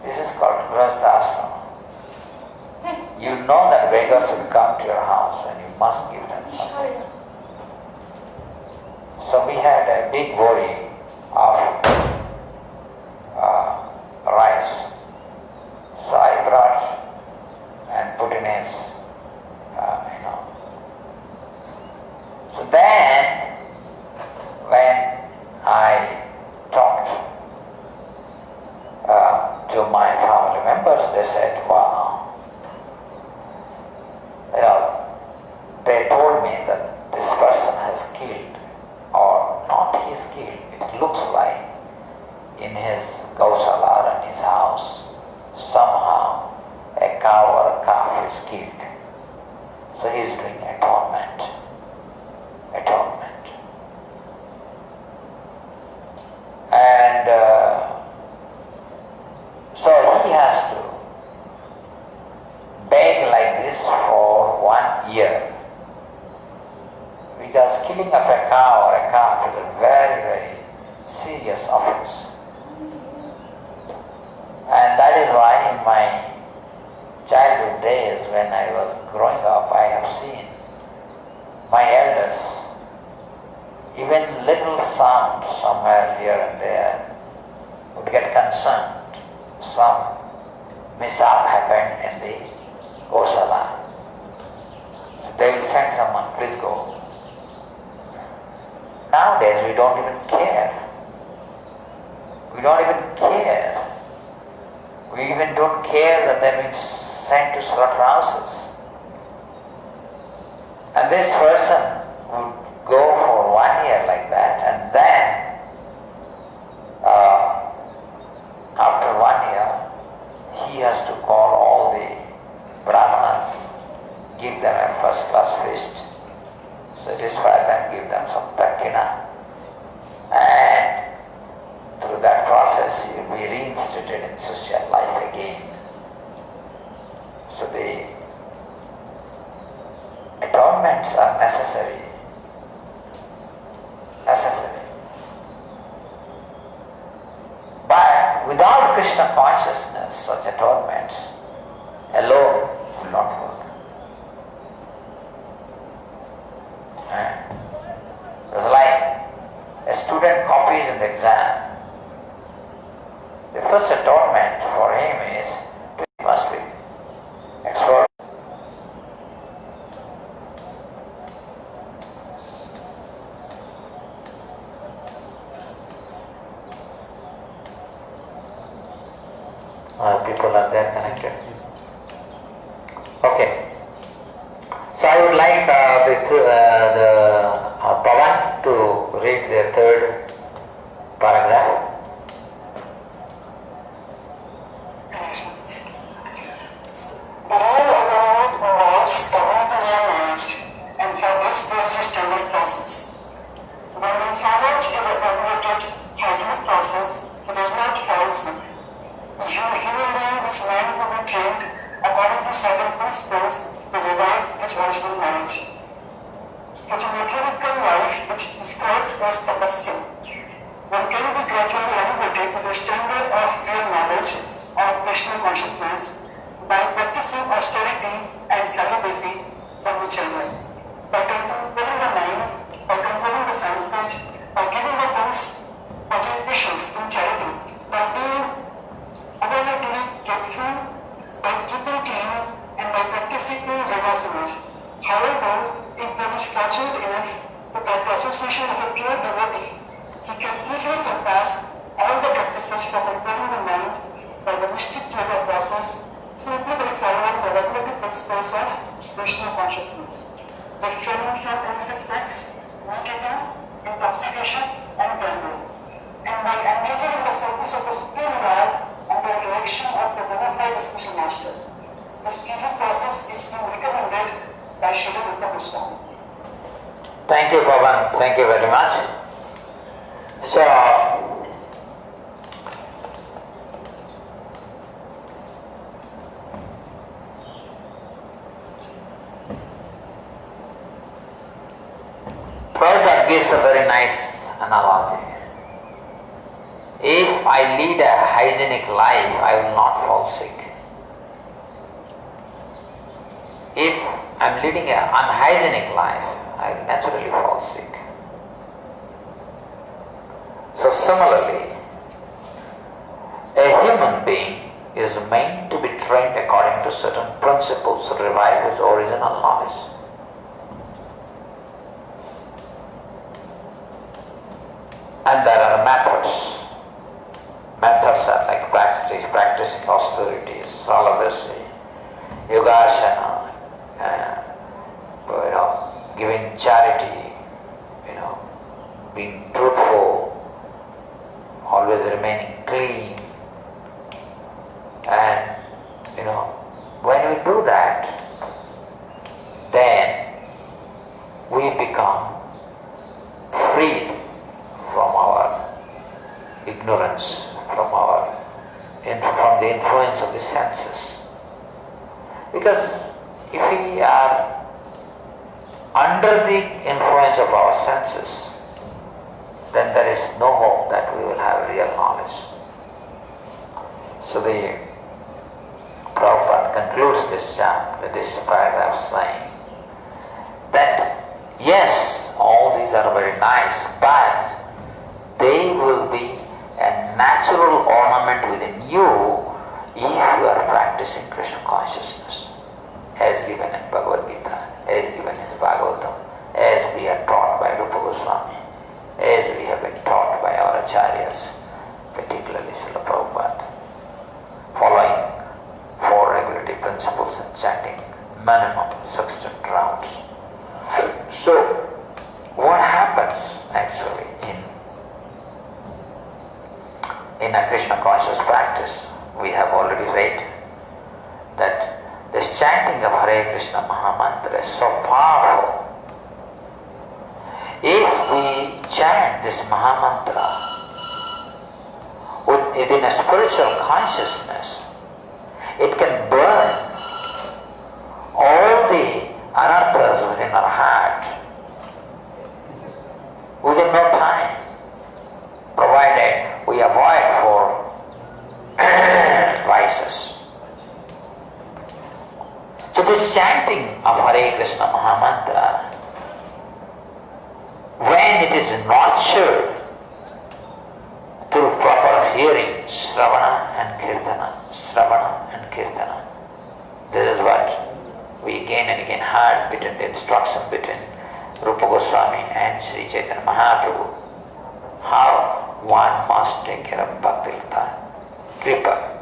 This is called Grihastha. You know that beggars will come to your house and you must give them something. So we had a big body of rice. So I brought and put in his calf is killed. So he is doing atonement. Atonement. And so he has to beg like this for 1 year. Because killing of a cow or a calf is a very, very serious offense. And that is why in my childhood days when I was growing up, I have seen my elders, even little sound somewhere here and there would get concerned. Some mishap happened in the Gosala. So they will send someone, please go. Nowadays we don't even care. We don't even care. We even don't care that they're being sent to slaughterhouses. And this person would go for 1 year like that, and then after 1 year he has to call all the brahmanas, give them a first class feast, satisfy them, give them some dakina, and through that process he will be reinstated in social life again. So the atonements are necessary. But without Krishna consciousness, such atonements alone will not work. It's like a student copies in the exam. The first atonement for him is he must be explored. People are there connected. Okay. So I would like Pavan to read the third paragraph. The real atonement involves coming to real knowledge, and for this there is a standard process. When one follows a regulated hygienic process, he does not fall sick. The human being is meant to be trained according to certain principles to revive his original knowledge. Such a methodical life, which is described as tapasya, one can be gradually elevated to the standard of real knowledge or Krishna consciousness by practicing austerity and celibacy brahmacharya, by controlling the mind, by controlling the senses, by giving the things contributions in charity, by being abundantly truthful, by keeping clean, and by practicing reverse. However, if one is fortunate enough to get the association of a pure devotee, he can easily surpass all the practices for controlling the mind by the mystic yoga process simply by following the regulated principles of Krishna consciousness, refraining from illicit sex, nicotine, intoxication, and gambling, and by engaging in the service of the Supreme Lord under the direction of the bona fide spiritual master. This easy process is being recommended by Śrī Rūpa Gosvāmī. Thank you, Pavan. Thank you very much. So, Prabhupada gives a very nice analogy. If I lead a hygienic life, I will not fall sick. If I am leading an unhygienic life, I will naturally fall sick. So similarly, a human being is meant to be trained according to certain principles to revive his original knowledge. And there are methods. Methods are like practicing austerities, celibacy, yogasana, giving charity, being truthful, always remaining clean. And when we do that, Because if we are under the influence of our senses, then there is no hope that we will have real knowledge. So the Prabhupada concludes this paragraph saying that yes, all these are very nice, but they will be a natural ornament within you if you are practicing Krishna consciousness, as given in Bhagavad Gita, as given in Bhagavatam, as we are taught by Rupa Gosvāmī, as we have been taught by our acharyas, particularly Srila Prabhupada, following 4 regulatory principles and chanting minimum 16 rounds. So, what happens actually in a Krishna conscious practice? We have already read that this chanting of Hare Krishna Mahamantra is so powerful. If we chant this Mahamantra within a spiritual consciousness, it can burn all the anarthas within our heart within no time, provided we avoid 4 vices. So this chanting of Hare Krishna Mahamantra, when it is nurtured through proper hearing, Shravana and Kirtana, Shravana and Kirtana, this is what we again and again heard between the instruction between Rupa Gosvāmī and Śrī Caitanya Mahāprabhu, how one must take care of Bhakti Lata, Kripa,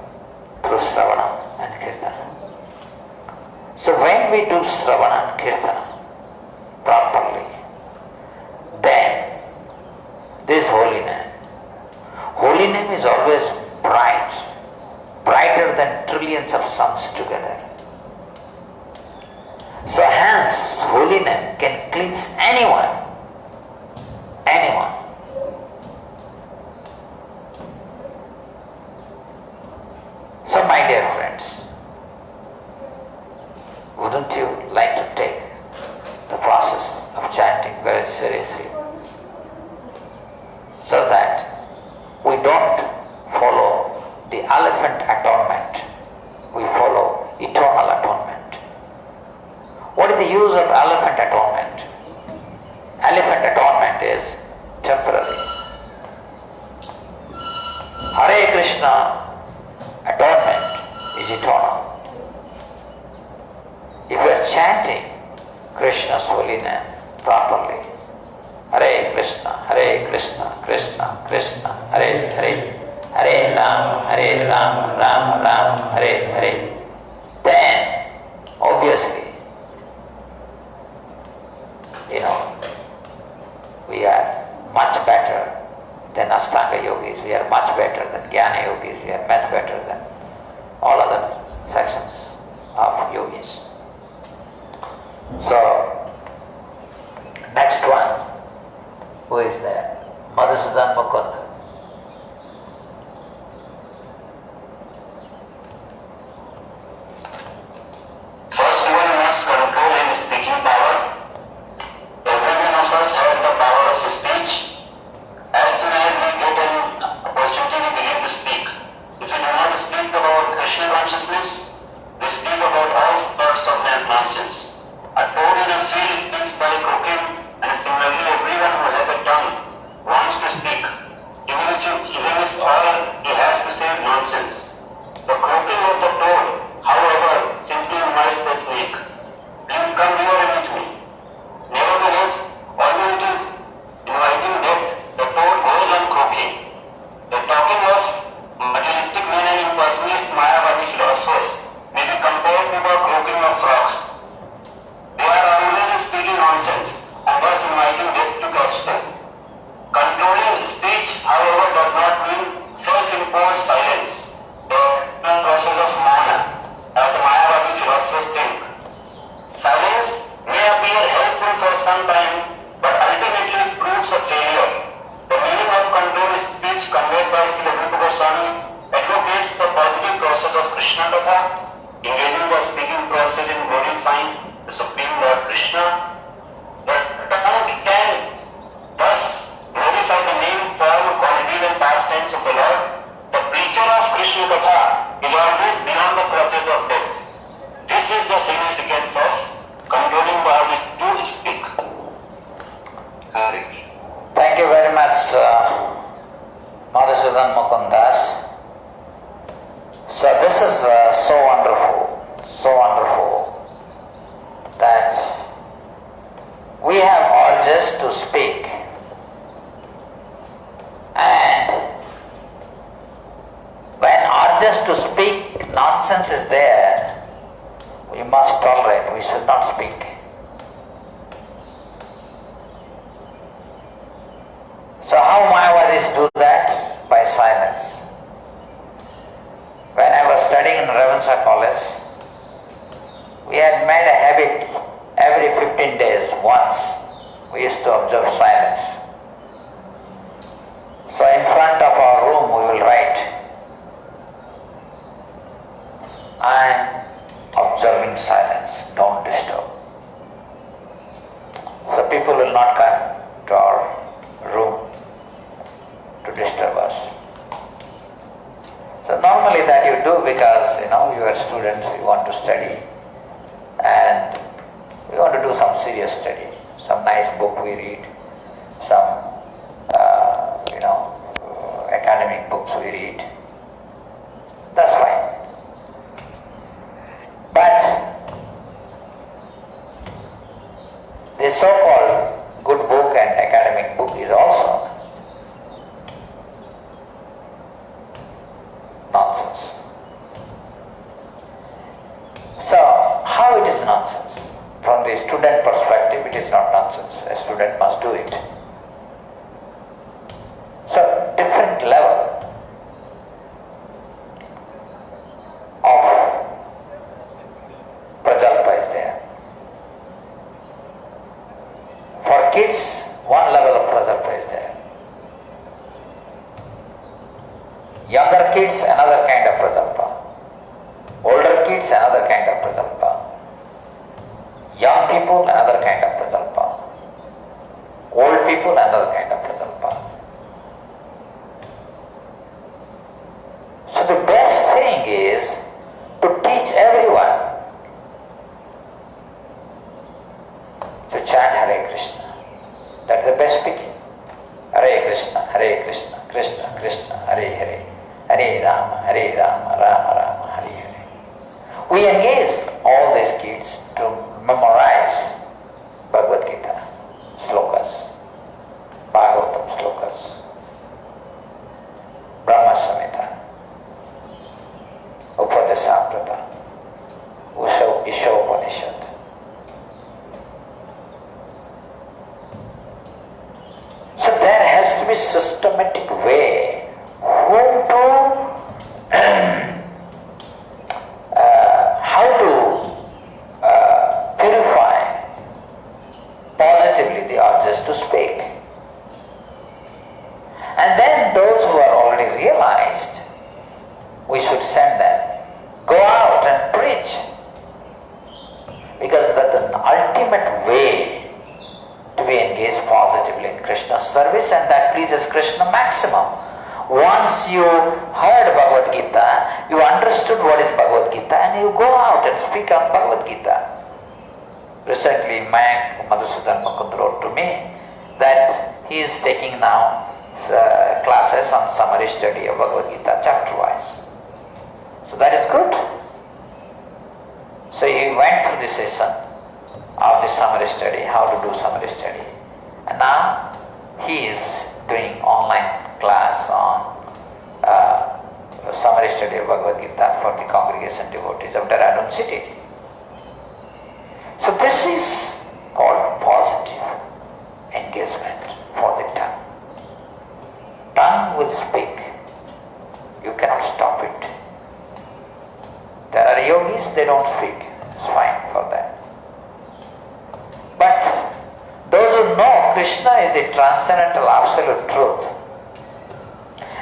through Shravana and Kirtana. So when we do Shravana and Kirtana properly, then this holy name is always bright, brighter than trillions of suns together. So hence, holy name can cleanse anyone. So my dear friends, wouldn't you like to take the process of chanting very seriously, so that we don't follow the elephant atonement, we follow eternal atonement. What is the use of elephant atonement? Elephant atonement is temporary. Hare Krishna atonement is eternal. If we are chanting Krishna's holy name properly, Hare Krishna, Krishna Krishna, Hare Hare, Hare Ram, Ram Hare Hare, then obviously, we are much better than Ashtanga yogis, we are much better than Jnana yogis, we are much better than all other sections of yogis. So, next one, who is there? Madhusudan Mukunda. First one must control his speaking power. Every one of us has the power of speech. As soon as we get an opportunity, we begin to speak. If we do not speak about Krishna consciousness, we speak about all sorts of nonsense. A toad in a field speaks by croaking, and similarly everyone who has a tongue wants to speak, even if all he has to say is nonsense. The croaking of the toad, however, simply invites the snake. Please come here and meet me. Nevertheless, although it is inviting death, the toad goes on croaking. The talking of materialistic men and impersonalist Mayavadi philosophers may be compared to the croaking of frogs. They are always speaking nonsense and thus inviting death to catch them. Controlling speech, however, does not mean self-imposed silence, the process of mauna, as the Mayavadi philosophers think. Silence may appear helpful for some time, but ultimately it proves a failure. The meaning of controlled speech conveyed by Śrī Rūpa Gosvāmī advocates the positive process of Krishna Katha, engaging the speaking process in glorifying the Supreme Lord Krishna, the tongue can thus glorify the name, form, qualities and pastimes of the Lord. The preacher of Krishna Katha is always beyond the process of death. This is the significance of concluding Bhagavad to speak. Thank you very much, Madhusudan Mukundas. So this is so wonderful that we have urges to speak, and when urges to speak nonsense is there, we must tolerate, we should not speak. So how Mayavadis do that? By silence. When I was studying in Ravenshaw College, we had made a habit every 15 days once. We used to observe silence. So in front of our room we will write, I am observing silence, don't disturb. So people will not come to our room to disturb us. So normally that you do because you are students, you want to study and we want to do some serious study, some nice book we read, some academic books we read. That's fine. But the so-called good book and academic book is also nonsense. So, how it is nonsense? From the student perspective, it is not nonsense. A student must do it. So, different level of prajalpa is there. For kids, one level of prajalpa is there. Younger kids, another kind of prajalpa. Older kids, another kind of prajalpa. Young people, another kind of prajalpa. Old people, another kind of prajalpa. So the best thing is to teach everyone to chant Hare Krishna. That is the best speaking. Hare Krishna, Krishna Krishna, Hare Hare, Hare Rama, Rama Rama, Hare Hare. We engage all these kids to memorize Bhagavad Gita slokas, Bhagavatam slokas, Brahma Samhita, Upadeśāmṛta, Upadeśāmṛta. So there has to be systematic way whom to how to purify positively the urges to speak. And then those who are already realized, we should send them, go out and preach, because that's the ultimate way to be engaged positively in Krishna's service, and that pleases Krishna maximum. Once you heard Bhagavad Gita, you understood what is Bhagavad Gita, and you go out and speak on Bhagavad Gita. Recently, Mayank Madhusudan Mukund wrote to me that he is taking now classes on summary study of Bhagavad Gita chapter-wise. So that is good. So he went through the session of the summary study, how to do summary study. And now he is doing online class on summary study of Bhagavad Gita for the congregation devotees of Dehradun city. So this is called positive engagement for the tongue. Tongue will speak. You cannot stop it. There are yogis, they don't speak. It's fine for them. But those who know Krishna is the transcendental absolute truth,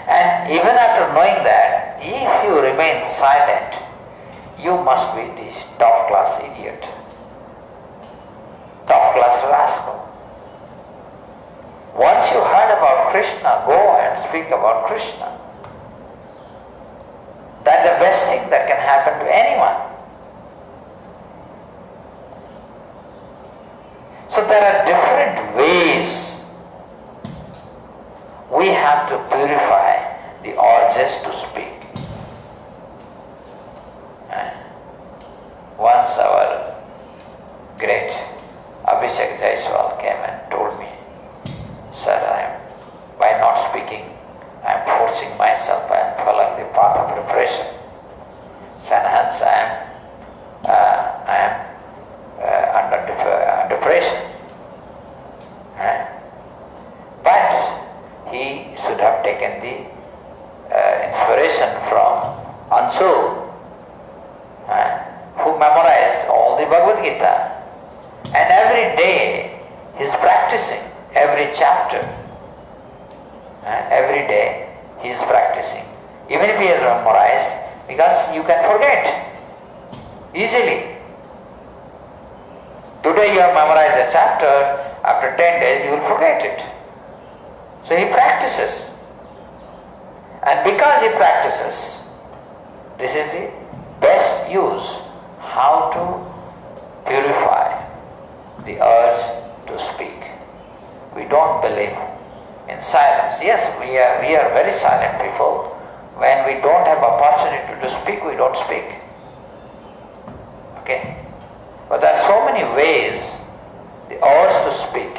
and even after knowing that, if you remain silent, you must be the top class idiot, top class rascal. Once you heard about Krishna, go and speak about Krishna. That's the best thing that can happen to anyone. So there are different ways we have to purify the urges to speak. Once our great Abhishek Jaiswal came and told me, "Sir, by not speaking, I am forcing myself, I am following the path of preparation. So hence I am under depression." But he should have taken the inspiration from Ansu, who memorized all the Bhagavad Gita, and every day he is practicing, every chapter, every day he is practicing, even if he has memorized, because you can forget easily. Today you have memorized a chapter, after 10 days you will forget it. So he practices, and because he practices, this is the best use how to purify the urge to speak. We don't believe in silence. Yes, we are very silent people. When we don't have opportunity to speak, we don't speak. Okay? But there are so many ways the urge to speak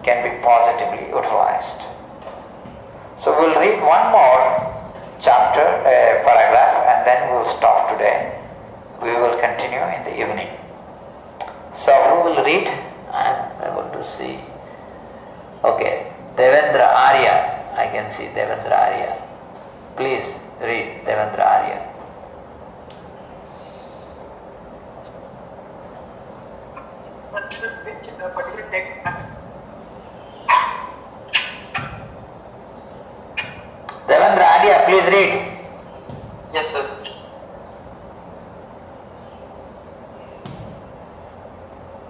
can be positively utilized. So we'll read one more chapter, paragraph, and then we'll stop today. We will continue in the evening. So who will read? I am able to see. Okay, Devendra Arya. I can see Devendra Arya. Please read, Devendra Arya. Devendra Arya, please read. Yes, sir.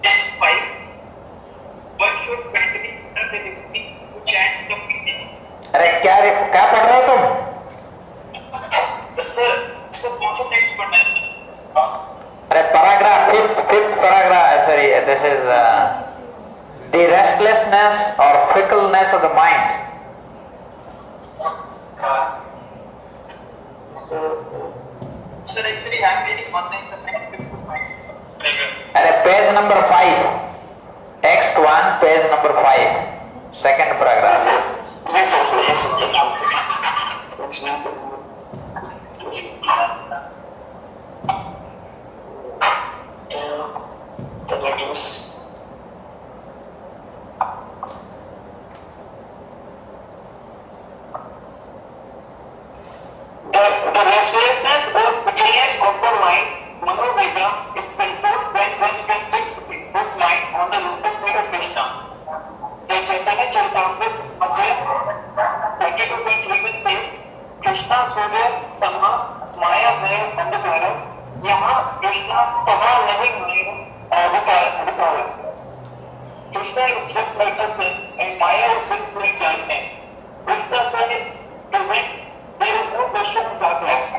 Text 5. One should continue the dignity to chant the meaning. अरे क्या पढ़ रहे हो तुम? Sir, कौन सा text पढ़ना है? अरे paragraph, fifth paragraph. Sorry, this is the restlessness or fickleness of the mind. Sir, actually, I am reading one line, sir. अरे page number 5. Text 1, page number 5. Second paragraph. Yes, sir. Yes, sir. Yes, sir. The letters. The restlessness or weakness of the mind, Manoveda, is controlled when one can fix his mind on the lotus feet of Krishna. The Chaitanya Charitamrita, Adhyaya 22.3 says, Krishna Surya Sama Maya Maya Andhakara, Yaha Krishna Taha Nahi Maya Adhikara. Krishna is just like the sun and Maya is just like darkness. If the sun is present, there is no question of darkness.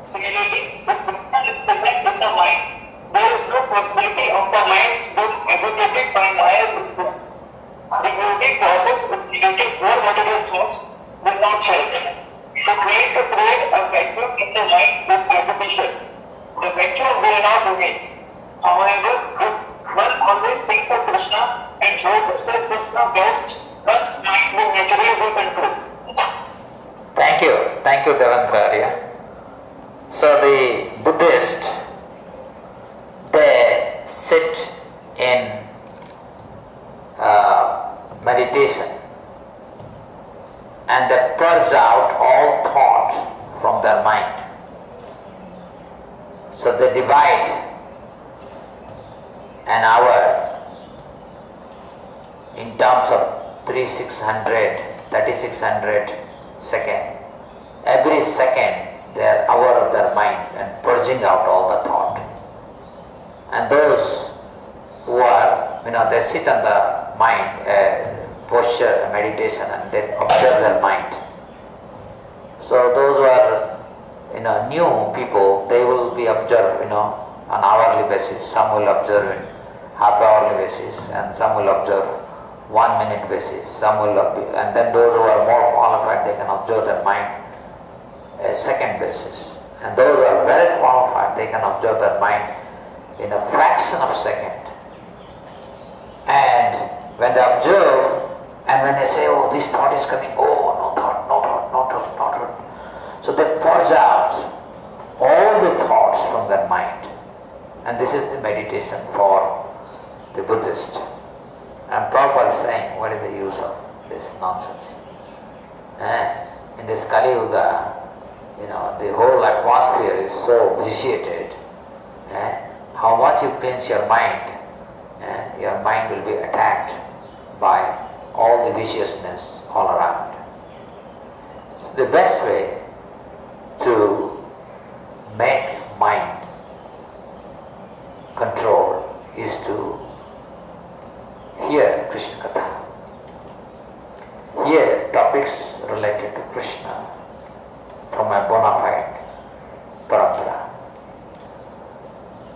Similarly, if Krishna is present in the mind, there is no possibility of the mind's being agitated by Maya's influence. The yogic process of negating more material thoughts will not help. To create a vacuum in the mind is artificial. The vacuum will not remain. However, if one always thinks of Krishna and hopes that Krishna best, one's mind will naturally be controlled. Thank you, Devendra Arya. So the Buddhists, they sit in meditation and they purge out all thought from their mind. So they divide an hour in terms of 3600 seconds. Every second, their hour of their mind, and purging out all the thought. And those who are, they sit on the mind, posture, meditation, and they observe their mind. So those who are, new people, they will be observed, on hourly basis. Some will observe in half-hourly basis, and some will observe 1 minute basis. Some will, and then those who are more qualified, they can observe their mind a second basis. And those who are very qualified, they can observe their mind in a fraction of a second. And when they observe, and when they say, oh, this thought is coming, oh, no thought, no thought, no thought, no thought. So they purge out all the thoughts from their mind. And this is the meditation for the Buddhist. And Prabhupada is saying, what is the use of this nonsense? In this Kali Yuga, the whole atmosphere is so vitiated. How much you cleanse your mind will be attacked by all the viciousness all around. The best way to make mind control is to hear Krishna Katha. Hear topics related to Krishna from a bona fide parampara.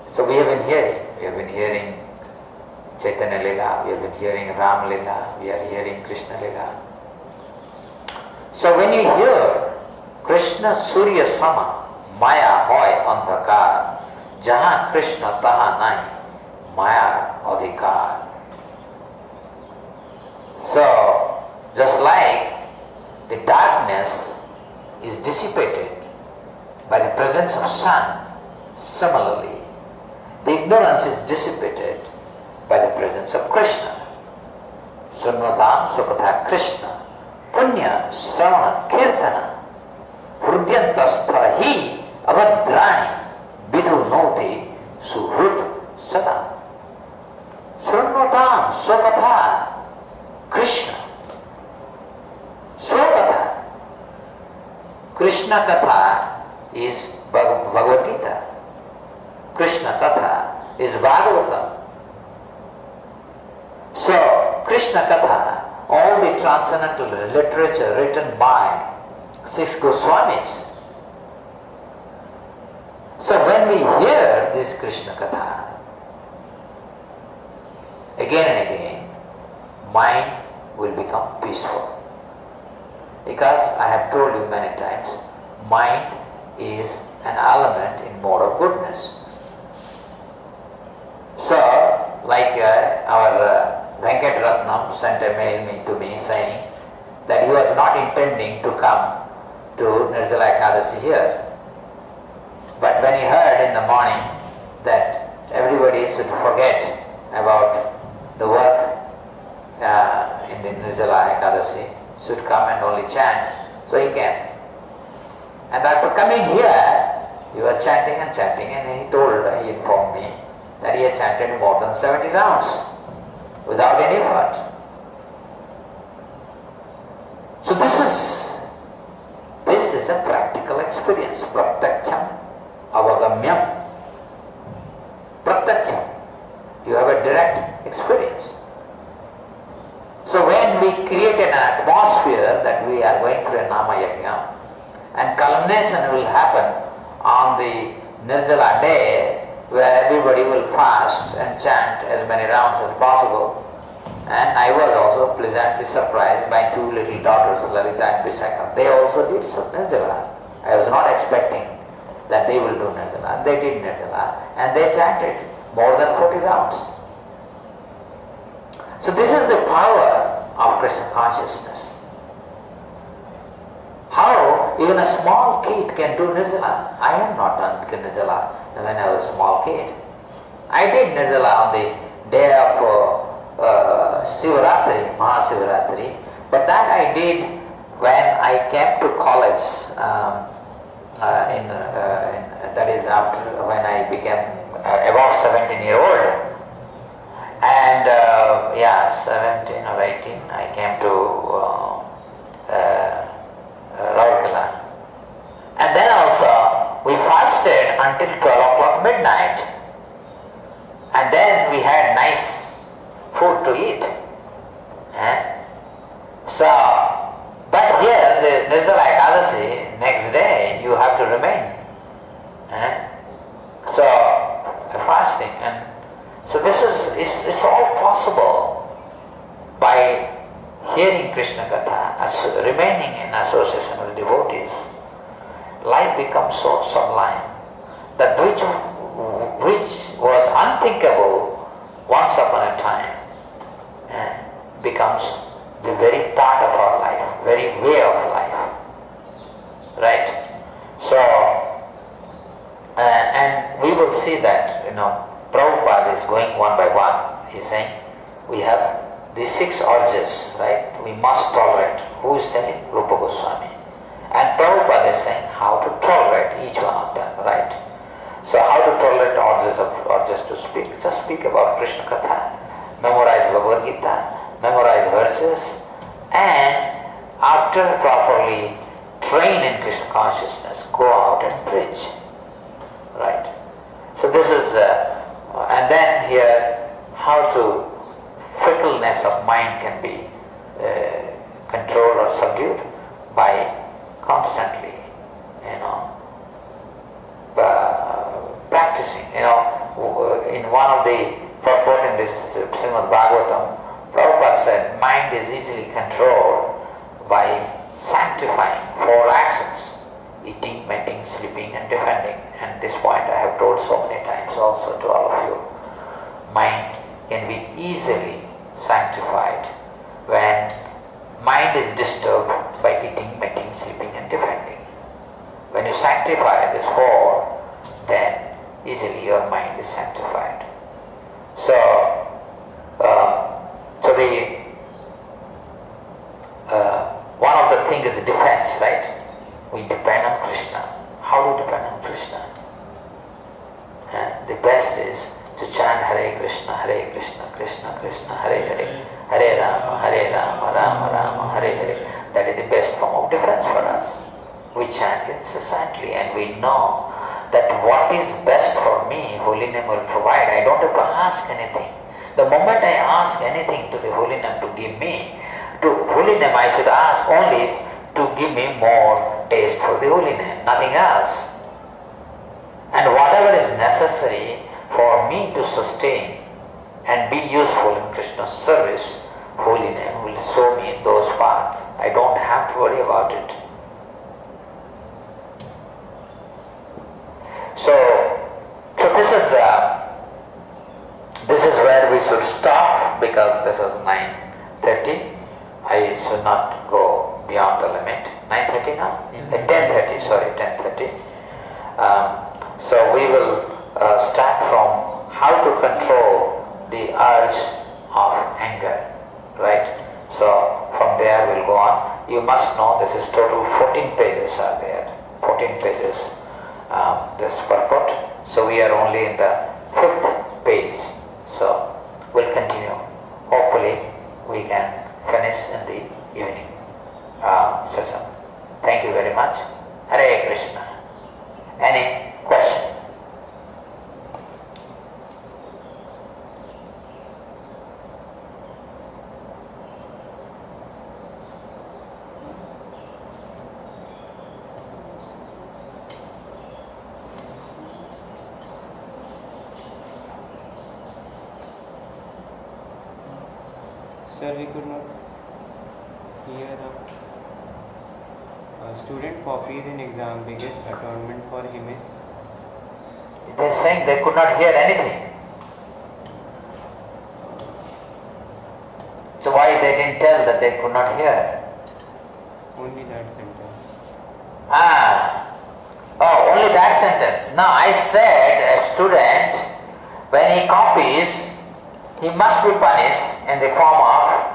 So we have been hearing Chaitanya Lila, we have been hearing Ram Lila, we are hearing Krishna Lila. So when you hear Krishna Surya Sama, Maya hoy andhakar, jahan Krishna taha nahi, Maya adhikar. So, just like the darkness is dissipated by the presence of sun, similarly, the ignorance is dissipated by the presence of Krishna. Srunvatam sukatha Krishna, punya sravana kirtana, hrudyantastha hi avadrani, vidhu noti suhrut sada. Srunvatam sukatha Krishna. Swakatha. Krishna Katha is Bhagavad Gita. Krishna Katha is Bhagavatam. So, Krishna Katha, all the transcendental literature written by 6 Gosvāmīs. So, when we hear this Krishna Katha, again and again, mind will become peaceful. Because I have told you many times, mind is an element in mode of goodness. So, like our Venkatratnam sent a mail to me saying that he was not intending to come to Nirjala Ekadasi here. But when he heard in the morning that everybody should forget about the work in the Nirjala Ekadasi, should come and only chant, so he came. And after coming here, he was chanting and chanting, and he informed me that he had chanted more than 70 rounds without any effort. So this is a practical experience. Pratyaksham avagamyam. Pratyaksham. You have a direct experience. So when we create an atmosphere that we are going through a Nama Yajna, and culmination will happen on the Nirjala day, where everybody will fast and chant as many rounds as possible. And I was also pleasantly surprised by 2 little daughters, Lalita and Vishakha. They also did Nirjala. I was not expecting that they will do Nirjala. They did Nirjala and they chanted more than 40 rounds. So this is the power of Krishna consciousness. How even a small kid can do Nirjala. I have not done Nirjala when I was a small kid. I did Nirjala on the day of Sivaratri, Mahasivaratri, but that I did when I came to college, that is after when I became about 17-year-old. And 17 or 18, I came to Raurkela. And then also we fasted fasting. And so this is it's all possible by hearing Krishna Katha, remaining in association with devotees. Life becomes so sublime that which was unthinkable once upon a time becomes the very part of our life, very way of life. Right? So, and we will see that, Prabhupada is going one by one. He's saying, we have these 6 urges, right? We must tolerate. Who is telling? Rupa Gosvāmī. And Prabhupada is saying how to tolerate each one of them, right? So how to tolerate urges to speak? Just speak about Krishna Katha, memorize Bhagavad Gita, memorize verses, and after properly train in Krishna consciousness, go out and preach, right? So this is, and then here, how to fickleness of mind can be controlled or subdued by constantly, practicing. In one of the purport in this Srimad Bhagavatam, Prabhupada said, mind is easily controlled by sanctifying 4 actions: eating, mating, sleeping, and defending. And this point I have told so many times also to all of you. Mind can be easily sanctified when mind is disturbed by eating, mating, sleeping, and defending. When you sanctify this 4, then easily your mind is sanctified. So, one of the things is defense, right? We depend on Krishna. How do we depend on Krishna? The best is to chant Hare Krishna, Krishna Krishna, Hare Hare, Hare Rama, Rama Rama, Hare Hare. That is the best form of defense for us. We chant incessantly and we know that what is best for me, Holy Name will provide. I don't have to ask anything. The moment I ask anything to the Holy Name to give me, to Holy Name I should ask only to give me more taste for the Holy Name, nothing else. And whatever is necessary for me to sustain and be useful in Krishna's service, Holy Name will show me those paths. I don't have to worry about it. So this is where we should stop, because this is 9:30. I should not go beyond the limit. 9:30 now? 10:30, sorry, 10:30. So we will start from how to control the urge of anger, right? So from there we'll go on. You must know this is total 14 pages are there. 14 pages. This purport. So we are only in the 5th page. So we'll continue. Hopefully we can finish in the evening session. Thank you very much. Hare Krishna. Any question? Sir, we could not hear a student copies in exam. Biggest atonement for him is? They are saying they could not hear anything. So why they didn't tell that they could not hear? Only that sentence. Only that sentence. No, I said a student, when he copies, he must be punished in the form of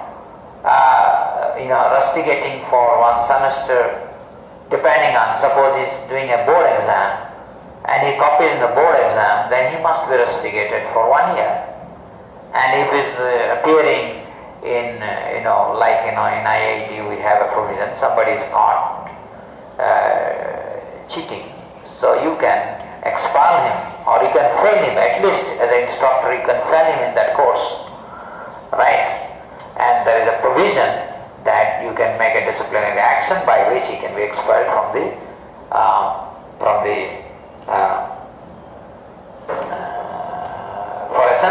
rusticating for 1 semester, depending on, suppose he's doing a board exam and he copies in the board exam, then he must be rusticated for 1 year. And if he's appearing in, in IIT we have a provision, somebody is caught cheating, so you can expel him or you can fail him, at least as an instructor you can fail him in that course, right? And there is a provision that you can make a disciplinary action by which he can be expelled from the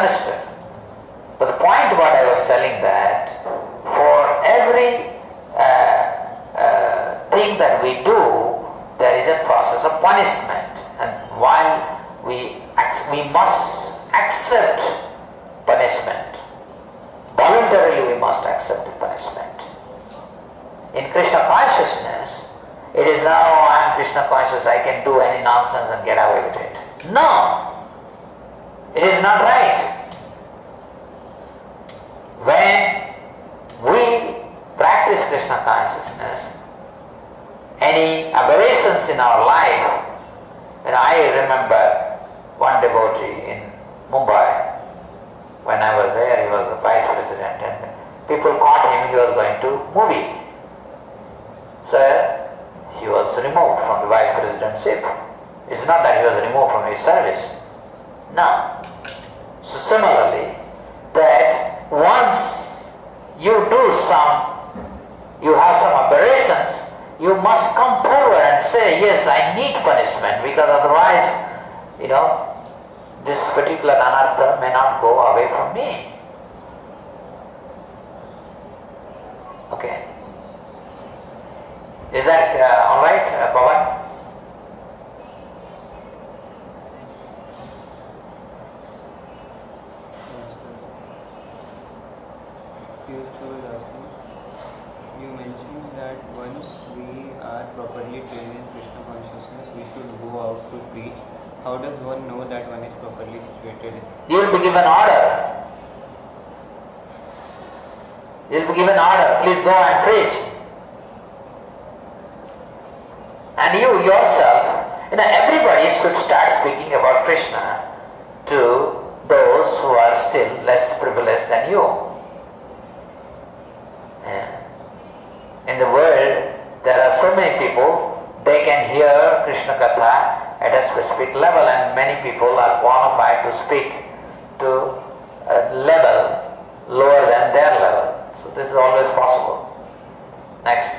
misunderstood. But the point what I was telling that for every thing that we do, there is a process of punishment, and while we must accept punishment. Voluntarily we must accept the punishment. In Krishna consciousness, it is now, I am Krishna conscious, I can do any nonsense and get away with it. No! It is not right. When we practice Krishna consciousness, any aberrations in our life, and I remember one devotee in Mumbai, when I was there, he was the vice president, and people caught him, he was going to movie. So he was removed from the vice presidency. It's not that he was removed from his service. No. So similarly, that once you have some aberrations, you must come forward and say, yes, I need punishment, because otherwise, this particular anartha may not go away from me. Okay. Is that alright, Pawan? You mentioned that once we are properly trained in Krishna consciousness, we should go out to preach. How does one know that one is properly situated? You will be given order. You will be given order. Please go and preach. And you yourself, everybody should start speaking about Krishna to those who are still less privileged than you. In the world, there are so many people, they can hear Krishna Katha at a specific level, and many people are qualified to speak to a level lower than their level. So this is always possible. Next.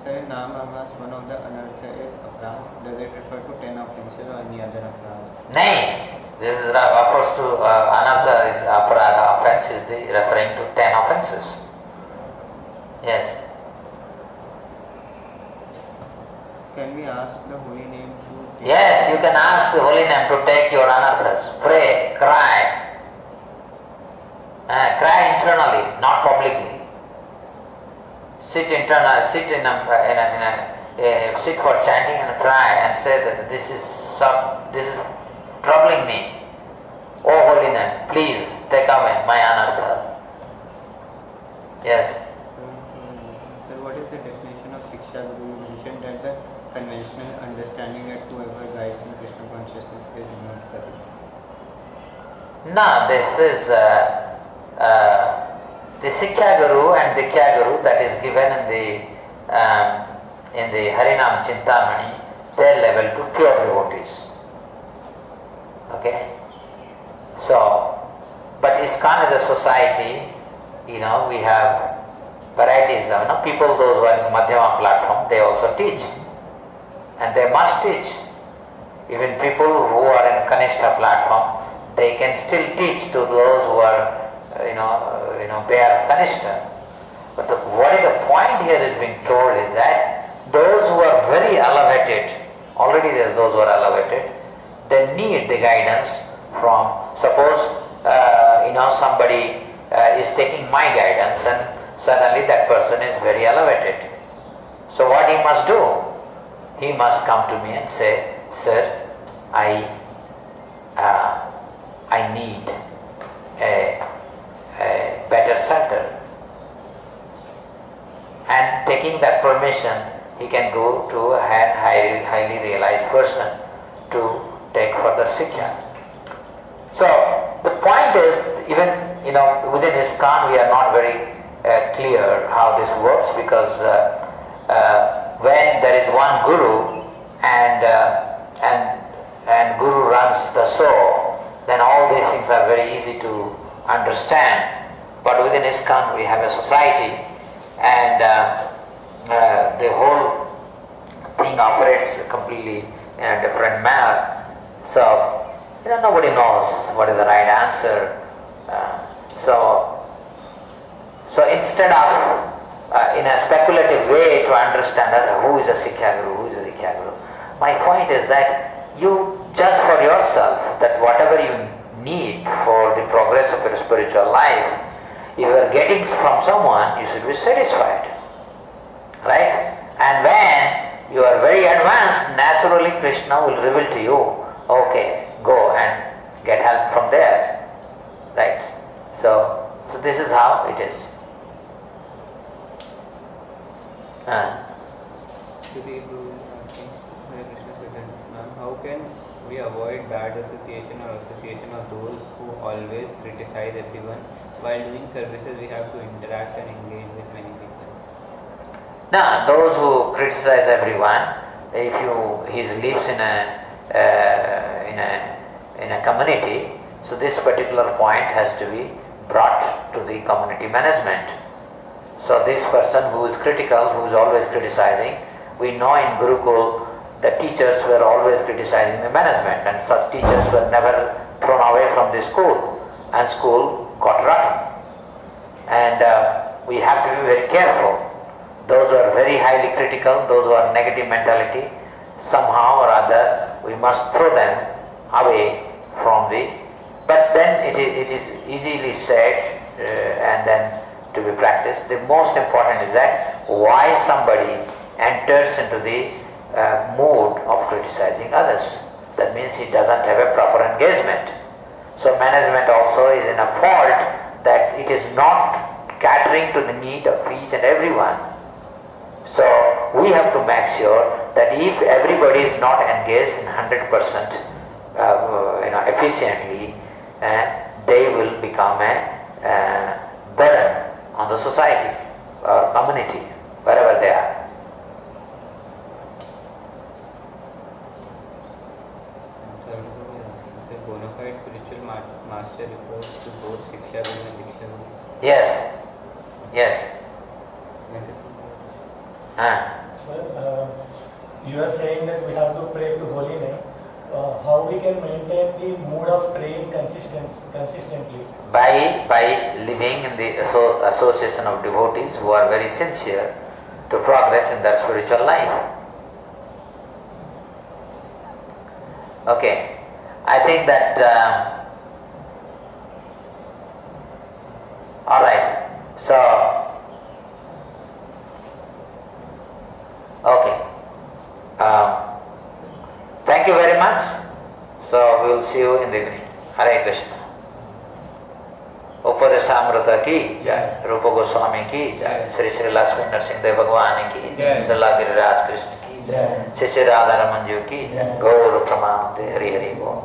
Sir, Namamas, one of the anartha is aparadha. Does it refer to 10 offenses or any other aparadha? Nay. This is refers to another is aparadha, offense is referring to 10 offenses. Yes. Can we ask the holy name to take? Yes, you can ask the holy name to take your anarthas. Pray, cry. Cry internally, not publicly. Sit sit for chanting and cry and say that this is troubling me. Oh holy name, please take away my anartha. Yes. Sir, what is the definition of Shiksha Guru? You mentioned that the conventional understanding that whoever guides in Krishna consciousness is not correct. No, this is the Sikkha Guru and Dikkha Guru that is given in the Harinam Chintamani, their level to pure devotees. Okay? So, but ISKCON as a society, we have varieties of people, those who are in Madhyama platform, they also teach. And they must teach. Even people who are in Kanishta platform, they can still teach to those who are, bare Kanishta. But what is the point here is being told is that those who are very elevated, already there are those who are elevated, they need the guidance from, suppose, somebody is taking my guidance and suddenly that person is very elevated. So what he must do? He must come to me and say, sir, I need a better center. And taking that permission, he can go to a highly realized person to take further Sikkha. So the point is, even within ISKCON we are not very clear how this works, because when there is one guru and guru runs the show, then all these things are very easy to understand. But within ISKCON we have a society, and the whole thing operates completely in a different manner. So Nobody knows what is the right answer. So instead of in a speculative way to understand who is a Siksha Guru, who is a Diksha Guru, my point is that you judge for yourself that whatever you need for the progress of your spiritual life, if you are getting from someone, you should be satisfied. Right? And when you are very advanced, naturally Krishna will reveal to you, okay, go and get help from there. Right? So this is how it is. How can we avoid bad association or association of those who always criticize everyone? While doing services, we have to interact and engage with many people. Now, those who criticize everyone, if he lives in a community, so this particular point has to be brought to the community management. So this person who is critical, who is always criticizing, we know in Gurukul the teachers were always criticizing the management, and such teachers were never thrown away from the school, and school got rotten. And we have to be very careful. Those who are very highly critical, those who are negative mentality, somehow or other we must throw them away from the... But then it is easily said and then to be practiced. The most important is that why somebody enters into the mood of criticizing others. That means he doesn't have a proper engagement. So management also is in a fault that it is not catering to the need of each and everyone. So we have to make sure that if everybody is not engaged in 100% efficiently, they will become a burden on the society or community, wherever they are. Bona fide spiritual master refers to both Siksha Guru and Diksha Guru. Yes. Sir, you are saying that we have to pray to holy name. How we can maintain the mood of praying consistently? By living in the association of devotees who are very sincere to progress in their spiritual life. Okay, I think that all right. So okay. Thank you very much. So we will see you in the evening. Hare Krishna. Upadeśāmṛta ki jai, Rūpa Gosvāmī ki jai, Śrī Śrī Laxmidhar Behera ki jai, Srila Giriraj Krishna ki jai, Śrī Radha Ramanju ki jai, Gaur Pramanate Hari Hari Bol.